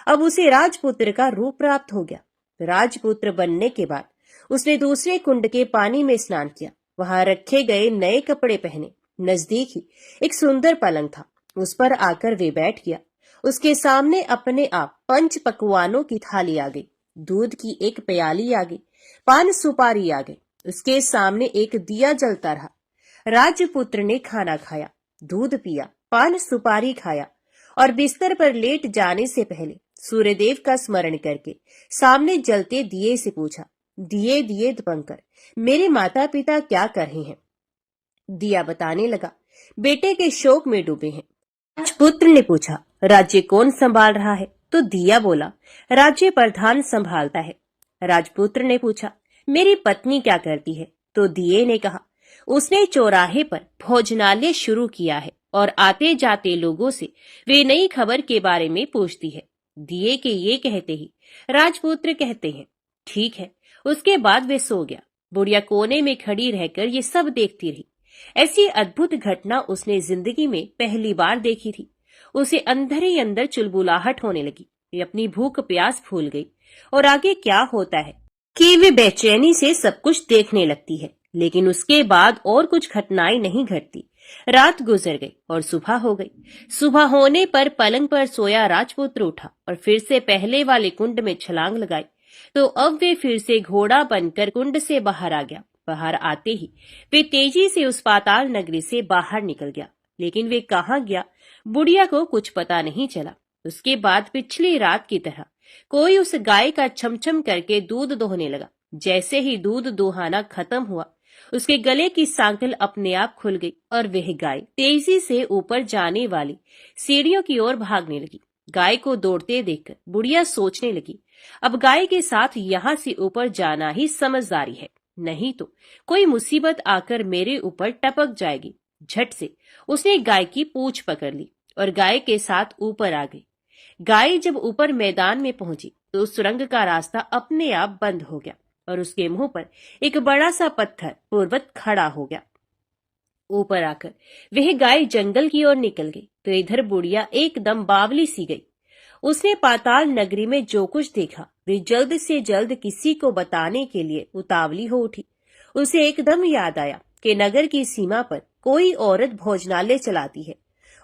अब उसे राजपुत्र का रूप प्राप्त हो गया। राजपुत्र बनने के बाद उसने दूसरे कुंड के पानी में स्नान किया। वहां रखे गए नए कपड़े पहने। नजदीक ही एक सुंदर पलंग था। उस पर आकर वे बैठ गया। उसके सामने अपने आप 5 पकवानों की थाली आ गई। दूध की एक प्याली आ गई, पान सुपारी आ गई। उसके सामने एक दिया जलता रहा। राजपुत्र ने खाना खाया, दूध पिया, पान सुपारी खाया और बिस्तर पर लेट जाने से पहले सूर्यदेव का स्मरण करके सामने जलते दिए से पूछा, दिए दिए दीपंकर, मेरे माता पिता क्या कर रहे हैं? दिया बताने लगा, बेटे के शोक में डूबे हैं। राजपुत्र ने पूछा, राज्य कौन संभाल रहा है? तो दिया बोला, राज्य प्रधान संभालता है। राजपुत्र ने पूछा, मेरी पत्नी क्या करती है? तो दिए ने कहा, उसने चौराहे पर भोजनालय शुरू किया है और आते जाते लोगों से वे नई खबर के बारे में पूछती है। दिए के ये कहते ही राजपुत्र कहते हैं, ठीक है। उसके बाद वे सो गया। बुढ़िया कोने में खड़ी रहकर ये सब देखती रही। ऐसी अद्भुत घटना उसने जिंदगी में पहली बार देखी थी। उसे अंदर ही अंदर चुलबुलाहट होने लगी। वे अपनी भूख प्यास भूल गई और आगे क्या होता है कि वे बेचैनी से सब कुछ देखने लगती है। लेकिन उसके बाद और कुछ घटनाएं नहीं घटती। रात गुजर गई और सुबह हो गई। सुबह होने पर पलंग पर सोया राजपुत्र उठा और फिर से पहले वाले कुंड में छलांग लगाई। तो अब वे फिर से घोड़ा बनकर कुंड से बाहर आ गया। बाहर आते ही वे तेजी से उस पाताल नगरी से बाहर निकल गया। लेकिन वे कहाँ गया, बुढ़िया को कुछ पता नहीं चला। उसके बाद पिछली रात की तरह कोई उस गाय का छमछम करके दूध दोहने लगा। जैसे ही दूध दोहाना खत्म हुआ, उसके गले की सांकल अपने आप खुल गई और वह गाय तेजी से ऊपर जाने वाली सीढ़ियों की ओर भागने लगी। गाय को दौड़ते देखकर बुढ़िया सोचने लगी, अब गाय के साथ यहाँ से ऊपर जाना ही समझदारी है, नहीं तो कोई मुसीबत आकर मेरे ऊपर टपक जाएगी। झट से उसने गाय की पूंछ पकड़ ली और गाय के साथ ऊपर आ गई। गाय जब ऊपर मैदान में पहुंची तो सुरंग का रास्ता अपने आप बंद हो गया और उसके मुंह पर एक बड़ा सा पत्थर पूर्वत खड़ा हो गया। ऊपर आकर वह गाय जंगल की ओर निकल गई तो इधर बुढ़िया एकदम बावली सी गई। उसने पाताल नगरी में जो कुछ देखा वे जल्द से जल्द किसी को बताने के लिए उतावली हो उठी। उसे एकदम याद आया कि नगर की सीमा पर कोई औरत भोजनालय चलाती है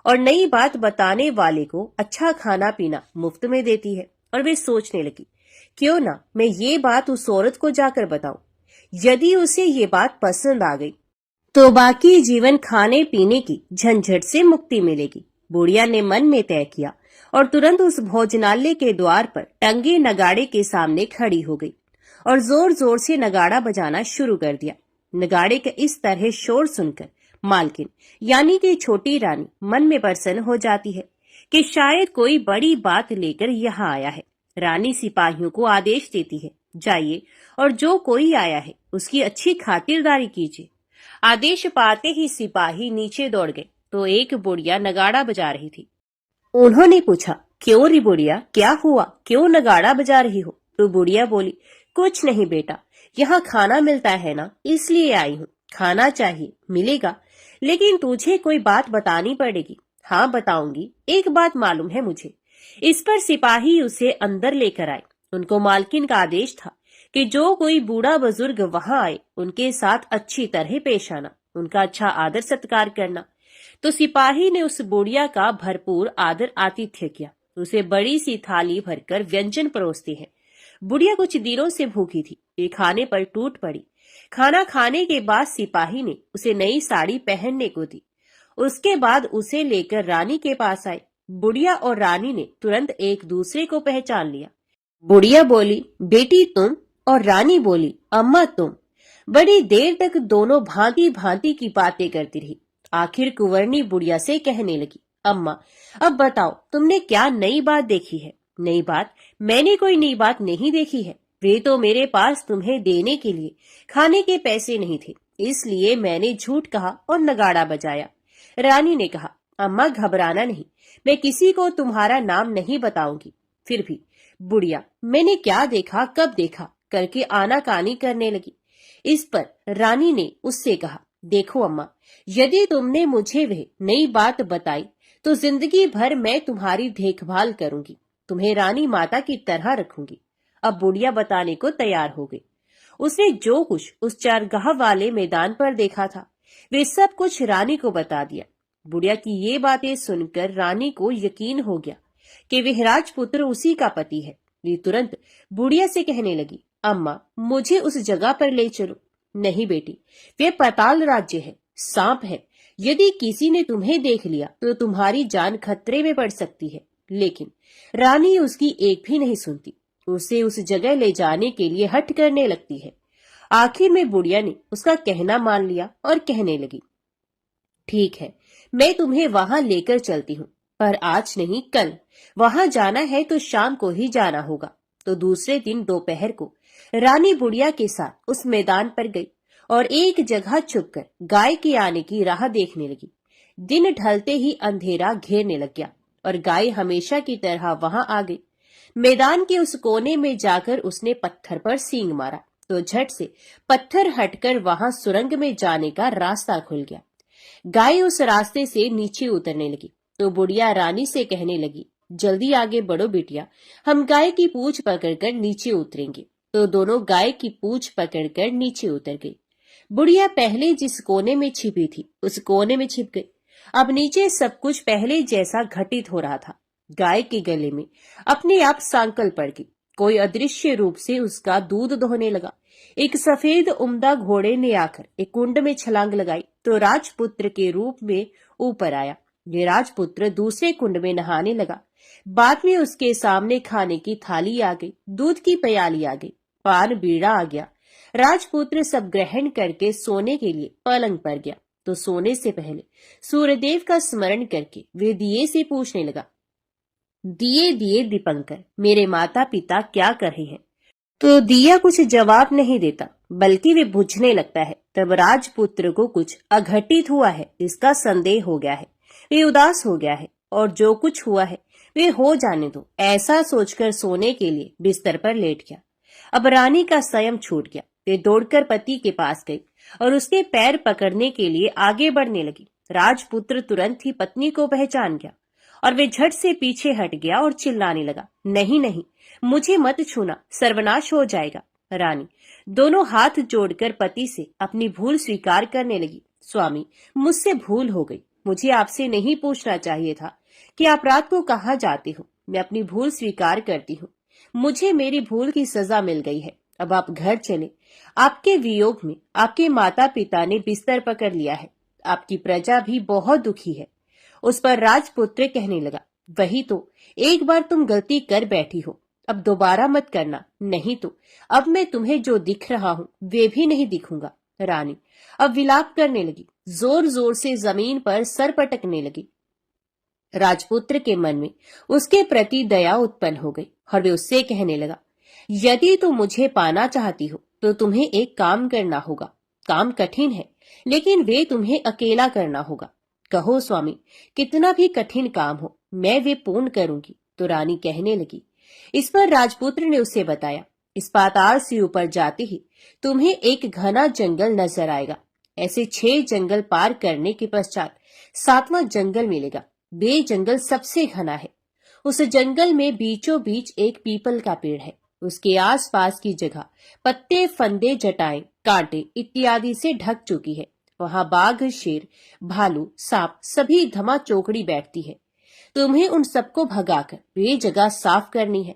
और नई बात बताने वाले को अच्छा खाना पीना मुफ्त में देती है। और वे सोचने लगी, क्यों ना मैं ये बात उस औरत को जाकर बताऊं। यदि उसे ये बात पसंद आ गई तो बाकी जीवन खाने पीने की झंझट से मुक्ति मिलेगी। बुढ़िया ने मन में तय किया और तुरंत उस भोजनालय के द्वार पर टंगे नगाड़े के सामने खड़ी हो गई और जोर जोर से नगाड़ा बजाना शुरू कर दिया। नगाड़े का इस तरह शोर सुनकर मालकिन यानी कि छोटी रानी मन में प्रसन्न हो जाती है कि शायद कोई बड़ी बात लेकर यहाँ आया है। रानी सिपाहियों को आदेश देती है, जाइए और जो कोई आया है उसकी अच्छी खातिरदारी कीजिए। आदेश पाते ही सिपाही नीचे दौड़ गए तो एक बुढ़िया नगाड़ा बजा रही थी। उन्होंने पूछा, क्यों री बुढ़िया, क्या हुआ, क्यों नगाड़ा बजा रही हो? तो बुढ़िया बोली, कुछ नहीं बेटा, यहाँ खाना मिलता है ना, इसलिए आई हूँ। खाना चाहिए, मिलेगा, लेकिन तुझे कोई बात बतानी पड़ेगी। हाँ बताऊंगी, एक बात मालूम है मुझे। इस पर सिपाही उसे अंदर लेकर आए। उनको मालकिन का आदेश था कि जो कोई बूढ़ा बुजुर्ग वहां आए उनके साथ अच्छी तरह पेश आना, उनका अच्छा आदर सत्कार करना। तो सिपाही ने उस बुढ़िया का भरपूर आदर आतिथ्य किया। उसे बड़ी सी थाली भरकर व्यंजन परोसते हैं। बुढ़िया कुछ दिनों से भूखी थी, ये खाने पर टूट पड़ी। खाना खाने के बाद सिपाही ने उसे नई साड़ी पहनने को दी। उसके बाद उसे लेकर रानी के पास आए। बुढ़िया और रानी ने तुरंत एक दूसरे को पहचान लिया। बुढ़िया बोली, बेटी तुम, और रानी बोली, अम्मा तुम। बड़ी देर तक दोनों भांति भांति की बातें करती रही। आखिर कुंवरनी बुढ़िया से कहने लगी, अम्मा अब बताओ तुमने क्या नई बात देखी है? नई बात? मैंने कोई नई बात नहीं देखी है। वे तो मेरे पास तुम्हें देने के लिए खाने के पैसे नहीं थे, इसलिए मैंने झूठ कहा और नगाड़ा बजाया। रानी ने कहा, अम्मा घबराना नहीं, मैं किसी को तुम्हारा नाम नहीं बताऊंगी। फिर भी बुढ़िया मैंने क्या देखा, कब देखा करके आनाकानी करने लगी। इस पर रानी ने उससे कहा, देखो अम्मा, यदि तुमने मुझे वह नई बात बताई तो जिंदगी भर मैं तुम्हारी देखभाल करूंगी, तुम्हें रानी माता की तरह रखूंगी। अब बुढ़िया बताने को तैयार हो गई। उसने जो कुछ उस चारगाह वाले मैदान पर देखा था वे सब कुछ रानी को बता दिया। बुढ़िया की ये बातें सुनकर रानी को यकीन हो गया कि वह राजपुत्र उसी का पति है। वे तुरंत बुढ़िया से कहने लगी, अम्मा मुझे उस जगह पर ले चलो। नहीं बेटी, वे पाताल राज्य है, सांप है। यदि किसी ने तुम्हें देख लिया तो तुम्हारी जान खतरे में पड़ सकती है। लेकिन रानी उसकी एक भी नहीं सुनती, उसे उस जगह ले जाने के लिए हठ करने लगती है। आखिर में बुढ़िया ने उसका कहना मान लिया और कहने लगी, ठीक है, मैं तुम्हें वहां लेकर चलती हूँ, पर आज नहीं कल। वहां जाना है तो शाम को ही जाना होगा। तो दूसरे दिन दोपहर को रानी बुढ़िया के साथ उस मैदान पर गई और एक जगह छुपकर गाय के आने की राह देखने लगी। दिन ढलते ही अंधेरा घेरने लग गया और गाय हमेशा की तरह वहां आ गई। मैदान के उस कोने में जाकर उसने पत्थर पर सींग मारा तो झट से पत्थर हटकर वहां सुरंग में जाने का रास्ता खुल गया। गाय उस रास्ते से नीचे उतरने लगी। तो बुढ़िया रानी से कहने लगी, जल्दी आगे बढ़ो बिटिया, हम गाय की पूंछ पकड़कर नीचे उतरेंगे। तो दोनों गाय की पूंछ पकड़कर नीचे उतर गई। बुढ़िया पहले जिस कोने में छिपी थी उस कोने में छिप गई। अब नीचे सब कुछ पहले जैसा घटित हो रहा था। गाय के गले में अपने आप सांकल पड़ गई। कोई अदृश्य रूप से उसका दूध दोहने लगा। एक सफेद उम्दा घोड़े ने आकर एक कुंड में छलांग लगाई तो राजपुत्र के रूप में ऊपर आया। ये राजपुत्र दूसरे कुंड में नहाने लगा। बाद में उसके सामने खाने की थाली आ गई, दूध की प्याली आ गई, पान बीड़ा आ गया। राजपुत्र सब ग्रहण करके सोने के लिए पलंग पर गया तो सोने से पहले सूर्यदेव का स्मरण करके वे दिए से पूछने लगा, दिए दिए दीपंकर, मेरे माता पिता क्या कर रहे हैं? तो दिया कुछ जवाब नहीं देता बल्कि वे बुझने लगता है। तब राजपुत्र को कुछ अघटित हुआ है इसका संदेह हो गया है। वे उदास हो गया है और जो कुछ हुआ है वे हो जाने दो, ऐसा सोचकर सोने के लिए बिस्तर पर लेट गया। अब रानी का संयम छूट गया। वे दौड़कर पति के पास गई और उसके पैर पकड़ने के लिए आगे बढ़ने लगी। राजपुत्र तुरंत ही पत्नी को पहचान गया और वे झट से पीछे हट गया और चिल्लाने लगा, नहीं नहीं, मुझे मत छूना, सर्वनाश हो जाएगा। रानी दोनों हाथ जोड़कर पति से अपनी भूल स्वीकार करने लगी, स्वामी मुझसे भूल हो गई, मुझे आपसे नहीं पूछना चाहिए था कि आप रात को कहाँ जाते हो। मैं अपनी भूल स्वीकार करती हूँ। मुझे मेरी भूल की सजा मिल गई है। अब आप घर चले। आपके वियोग में आपके माता पिता ने बिस्तर पकड़ लिया है। आपकी प्रजा भी बहुत दुखी है। उस पर राजपुत्र कहने लगा, वही तो, एक बार तुम गलती कर बैठी हो, अब दोबारा मत करना, नहीं तो अब मैं तुम्हें जो दिख रहा हूँ वे भी नहीं दिखूंगा। रानी अब विलाप करने लगी, जोर जोर से जमीन पर सर पटकने लगी। राजपुत्र के मन में उसके प्रति दया उत्पन्न हो गई और वे उससे कहने लगा, यदि तुम मुझे पाना चाहती हो तो तुम्हें एक काम करना होगा। काम कठिन है लेकिन वे तुम्हें अकेला करना होगा। कहो स्वामी, कितना भी कठिन काम हो मैं वे पूर्ण करूंगी। तो रानी कहने लगी। इस पर राजपुत्र ने उसे बताया, इस पाताल से ऊपर जाते ही तुम्हें एक घना जंगल नजर आएगा। ऐसे 6 जंगल पार करने के पश्चात 7वां जंगल मिलेगा। वे जंगल सबसे घना है। उस जंगल में बीचों बीच एक पीपल का पेड़ है। उसके आसपास की जगह पत्ते, फंदे, जटाएं, कांटे इत्यादि से ढक चुकी है। वहां बाघ, शेर, भालू, सांप सभी धमा चौकड़ी बैठती है। तुम्हें उन सबको भगाकर वे जगह साफ करनी है।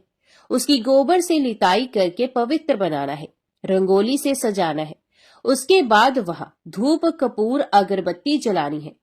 उसकी गोबर से लिताई करके पवित्र बनाना है, रंगोली से सजाना है। उसके बाद वहां धूप, कपूर, अगरबत्ती जलानी है।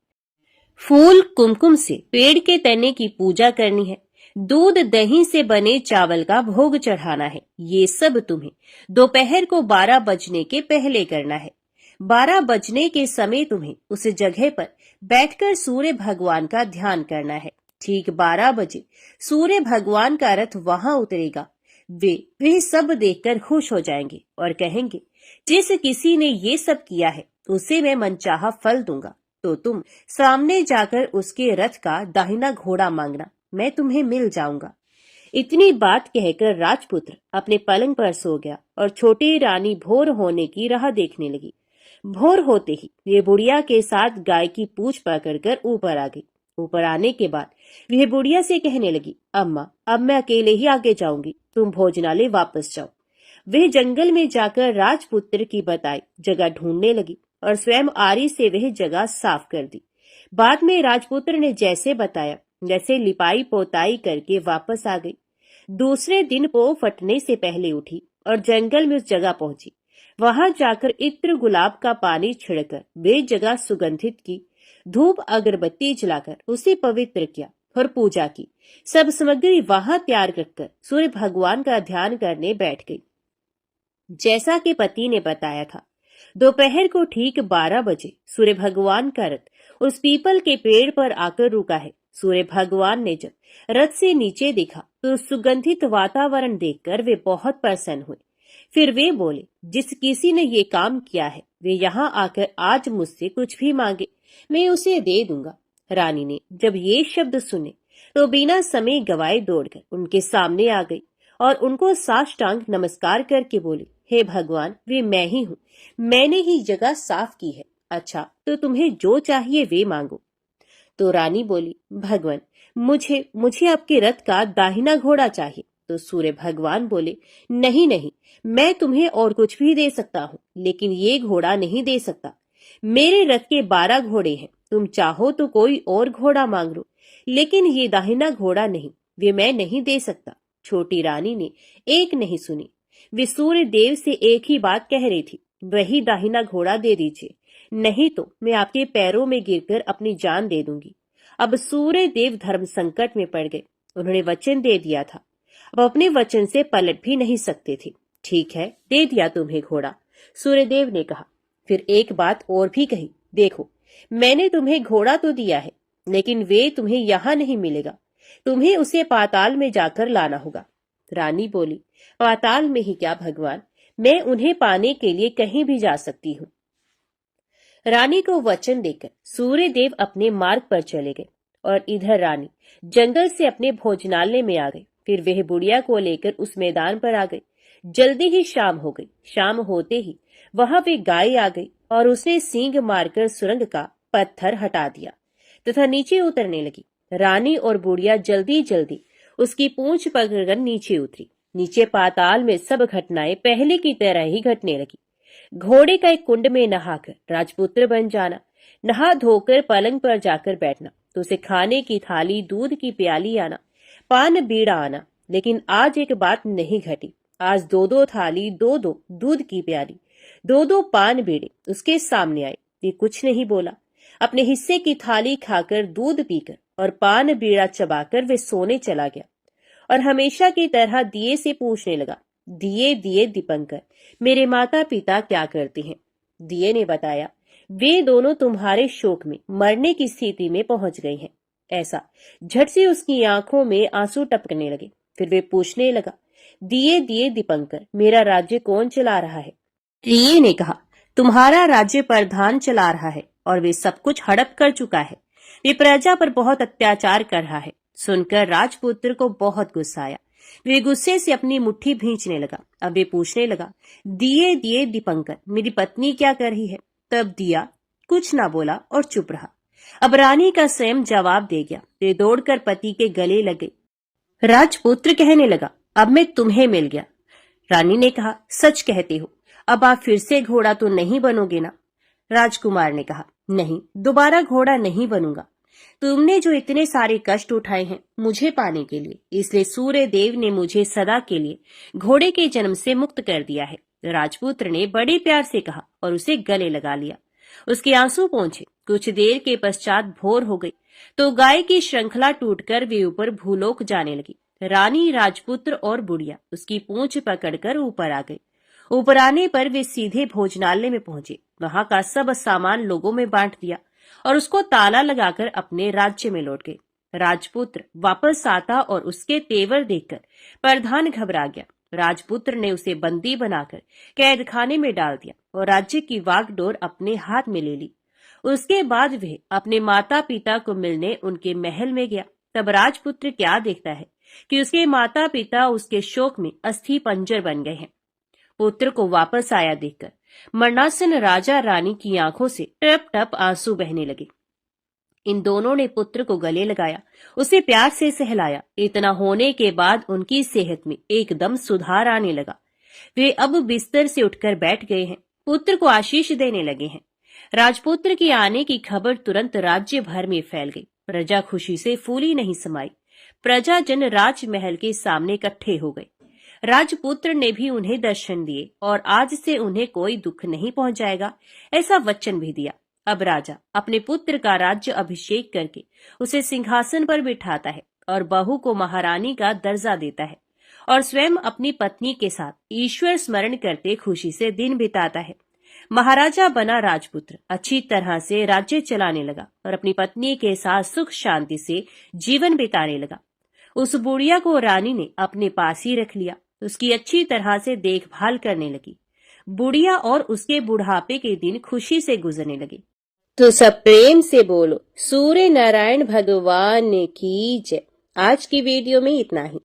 फूल, कुमकुम से पेड़ के तने की पूजा करनी है। दूध, दही से बने चावल का भोग चढ़ाना है। ये सब तुम्हें दोपहर को 12 बजने के पहले करना है। 12 बजने के समय तुम्हें उस जगह पर बैठकर सूर्य भगवान का ध्यान करना है। ठीक 12 बजे सूर्य भगवान का रथ वहां उतरेगा। वे सब देखकर खुश हो जाएंगे और कहेंगे, जिस किसी ने ये सब किया है उसे मैं मनचाहा फल दूंगा। तो तुम सामने जाकर उसके रथ का दाहिना घोड़ा मांगना, मैं तुम्हें मिल जाऊंगा। इतनी बात कहकर राजपुत्र अपने पलंग पर सो गया और छोटी रानी भोर होने की राह देखने लगी। भोर होते ही वे बुढ़िया के साथ गाय की पूंछ पकड़कर ऊपर आ गई। ऊपर आने के बाद वह बुढ़िया से कहने लगी, अम्मा अब मैं अकेले ही आगे जाऊंगी, तुम भोजनालय वापस जाओ। वह जंगल में जाकर राजपुत्र की बताई जगह ढूंढने लगी और स्वयं आरी से वह जगह साफ कर दी। बाद में राजपुत्र ने जैसे बताया वैसे लिपाई पोताई करके वापस आ गई। दूसरे दिन पो फटने से पहले उठी और जंगल में उस जगह पहुंची। वहां जाकर इत्र, गुलाब का पानी छिड़कर वे जगह सुगंधित की। धूप, अगरबत्ती जलाकर उसे पवित्र किया और पूजा की। सब सामग्री वहां तैयार रखकर सूर्य भगवान का ध्यान करने बैठ गई। जैसा कि पति ने बताया था, दोपहर को ठीक 12 बजे सूर्य भगवान का रथ उस पीपल के पेड़ पर आकर रुका है। सूर्य भगवान ने जब रथ से नीचे देखा तो सुगंधित वातावरण देखकर वे बहुत प्रसन्न हुए। फिर वे बोले, जिस किसी ने ये काम किया है वे यहाँ आकर आज मुझसे कुछ भी मांगे, मैं उसे दे दूंगा। रानी ने जब ये शब्द सुने तो बिना समय गवाए दौड़कर उनके सामने आ गई और उनको साष्टांग नमस्कार करके बोली, हे भगवान, वे मैं ही हूँ, मैंने ही जगह साफ की है। अच्छा, तो तुम्हें जो चाहिए वे मांगो। तो रानी बोली, भगवान मुझे मुझे आपके रथ का दाहिना घोड़ा चाहिए। तो सूर्य भगवान बोले, नहीं नहीं, मैं तुम्हें और कुछ भी दे सकता हूँ, लेकिन ये घोड़ा नहीं दे सकता। मेरे रथ के 12 घोड़े हैं, तुम चाहो तो कोई और घोड़ा मांग लो, लेकिन ये दाहिना घोड़ा नहीं, वे मैं नहीं दे सकता। छोटी रानी ने एक नहीं सुनी। वे सूर्य देव से एक ही बात कह रही थी, वही दाहिना घोड़ा दे दीजिए, नहीं तो मैं आपके पैरों में गिरकर अपनी जान दे दूंगी। अब सूर्य देव धर्म संकट में पड़ गए। उन्होंने वचन दे दिया था, अब अपने वचन से पलट भी नहीं सकते थे। ठीक है, दे दिया तुम्हें घोड़ा, सूर्यदेव ने कहा। फिर एक बात और भी कही, देखो मैंने तुम्हें घोड़ा तो दिया है, लेकिन वे तुम्हें यहाँ नहीं मिलेगा, तुम्हें उसे पाताल में जाकर लाना होगा। रानी बोली, पाताल में ही क्या भगवान, मैं उन्हें पाने के लिए कहीं भी जा सकती हूँ। रानी को वचन देकर सूर्यदेव अपने मार्ग पर चले गए और इधर रानी जंगल से अपने भोजनालय में आ गई। फिर वह बुढ़िया को लेकर उस मैदान पर आ गई। जल्दी ही शाम हो गई। शाम होते ही वहां वे गाय आ गई और उसने सींग मारकर सुरंग का पत्थर हटा दिया तथा नीचे उतरने लगी। रानी और बुढ़िया जल्दी जल्दी उसकी पूंछ पकड़कर नीचे उतरी। नीचे पाताल में सब घटनाएं पहले की तरह ही घटने लगी। घोड़े का एक कुंड में नहाकर राजपुत्र बन जाना, नहा धोकर पलंग पर जाकर बैठना, तो उसे खाने की थाली, दूध की प्याली आना, पान बीड़ा आना। लेकिन आज एक बात नहीं घटी। आज 2-2 थाली, 2-2 दूध की प्याली, 2-2 पान बीड़े उसके सामने आए। ये कुछ नहीं बोला। अपने हिस्से की थाली खाकर, दूध पीकर और पान बीड़ा चबाकर वे सोने चला गया और हमेशा की तरह दिए से पूछने लगा, दिए दिए दीपंकर, मेरे माता पिता क्या करते हैं? दिए ने बताया, वे दोनों तुम्हारे शोक में मरने की स्थिति में पहुंच गए हैं। ऐसा झट से उसकी आंखों में आंसू टपकने लगे। फिर वे पूछने लगा, दिए दिए दीपंकर, मेरा राज्य कौन चला रहा है? दिए ने कहा, तुम्हारा राज्य प्रधान चला रहा है और वे सब कुछ हड़प कर चुका है। वे प्रजा पर बहुत अत्याचार कर रहा है। सुनकर राजपुत्र को बहुत गुस्सा आया। वे गुस्से से अपनी मुट्ठी भींचने लगा। अब वे पूछने लगा, दिए दिए दीपंकर, मेरी पत्नी क्या कर रही है? तब दिया कुछ ना बोला और चुप रहा। अब रानी का स्वयं जवाब दे गया। वे दौड़कर पति के गले लग गई। राजपुत्र कहने लगा, अब मैं तुम्हें मिल गया। रानी ने कहा, सच कहते हो, अब आप फिर से घोड़ा तो नहीं बनोगे ना? राजकुमार ने कहा, नहीं, दोबारा घोड़ा नहीं बनूंगा। तुमने जो इतने सारे कष्ट उठाए हैं मुझे पाने के लिए, इसलिए सूर्य देव ने मुझे सदा के लिए घोड़े के जन्म से मुक्त कर दिया है। राजपुत्र ने बड़े प्यार से कहा और उसे गले लगा लिया। उसके आंसू पहुंचे। कुछ देर के पश्चात भोर हो गई तो गाय की श्रृंखला टूटकर वे ऊपर भूलोक जाने लगी। रानी, राजपुत्र और बुढ़िया उसकी पूंछ पकड़कर ऊपर आ गई। ऊपर आने पर वे सीधे भोजनालय में पहुंचे। वहां का सब सामान लोगों में बांट दिया और उसको ताला लगाकर अपने राज्य में लौट गए। राजपुत्र वापस आता और उसके तेवर देखकर प्रधान घबरा गया। राजपुत्र ने उसे बंदी बनाकर कैद खाने में डाल दिया और राज्य की वागडोर अपने हाथ में ले ली। उसके बाद वह अपने माता पिता को मिलने उनके महल में गया। तब राजपुत्र क्या देखता है कि उसके माता पिता उसके शोक में अस्थि पंजर बन गए हैं। पुत्र को वापस आया देखकर मरणासन राजा रानी की आंखों से टप टप आंसू बहने लगे। इन दोनों ने पुत्र को गले लगाया, उसे प्यार से सहलाया। इतना होने के बाद उनकी सेहत में एकदम सुधार आने लगा। वे अब बिस्तर से उठकर बैठ गए हैं, पुत्र को आशीष देने लगे हैं। राजपुत्र के आने की खबर तुरंत राज्य भर में फैल गई। प्रजा खुशी से फूली नहीं समाई। प्रजाजन राजमहल के सामने इकट्ठे हो गए। राजपुत्र ने भी उन्हें दर्शन दिए और आज से उन्हें कोई दुख नहीं पहुंचाएगा, ऐसा वचन भी दिया। अब राजा अपने पुत्र का राज्य अभिषेक करके उसे सिंहासन पर बिठाता है और बहू को महारानी का दर्जा देता है और स्वयं अपनी पत्नी के साथ ईश्वर स्मरण करते खुशी से दिन बिताता है। महाराजा बना राजपुत्र अच्छी तरह से राज्य चलाने लगा और अपनी पत्नी के साथ सुख शांति से जीवन बिताने लगा। उस बुढ़िया को रानी ने अपने पास ही रख लिया, उसकी अच्छी तरह से देखभाल करने लगी। बुढ़िया और उसके बुढ़ापे के दिन खुशी से गुजरने लगे। तो सब प्रेम से बोलो, सूर्य नारायण भगवान की जय। आज की वीडियो में इतना ही।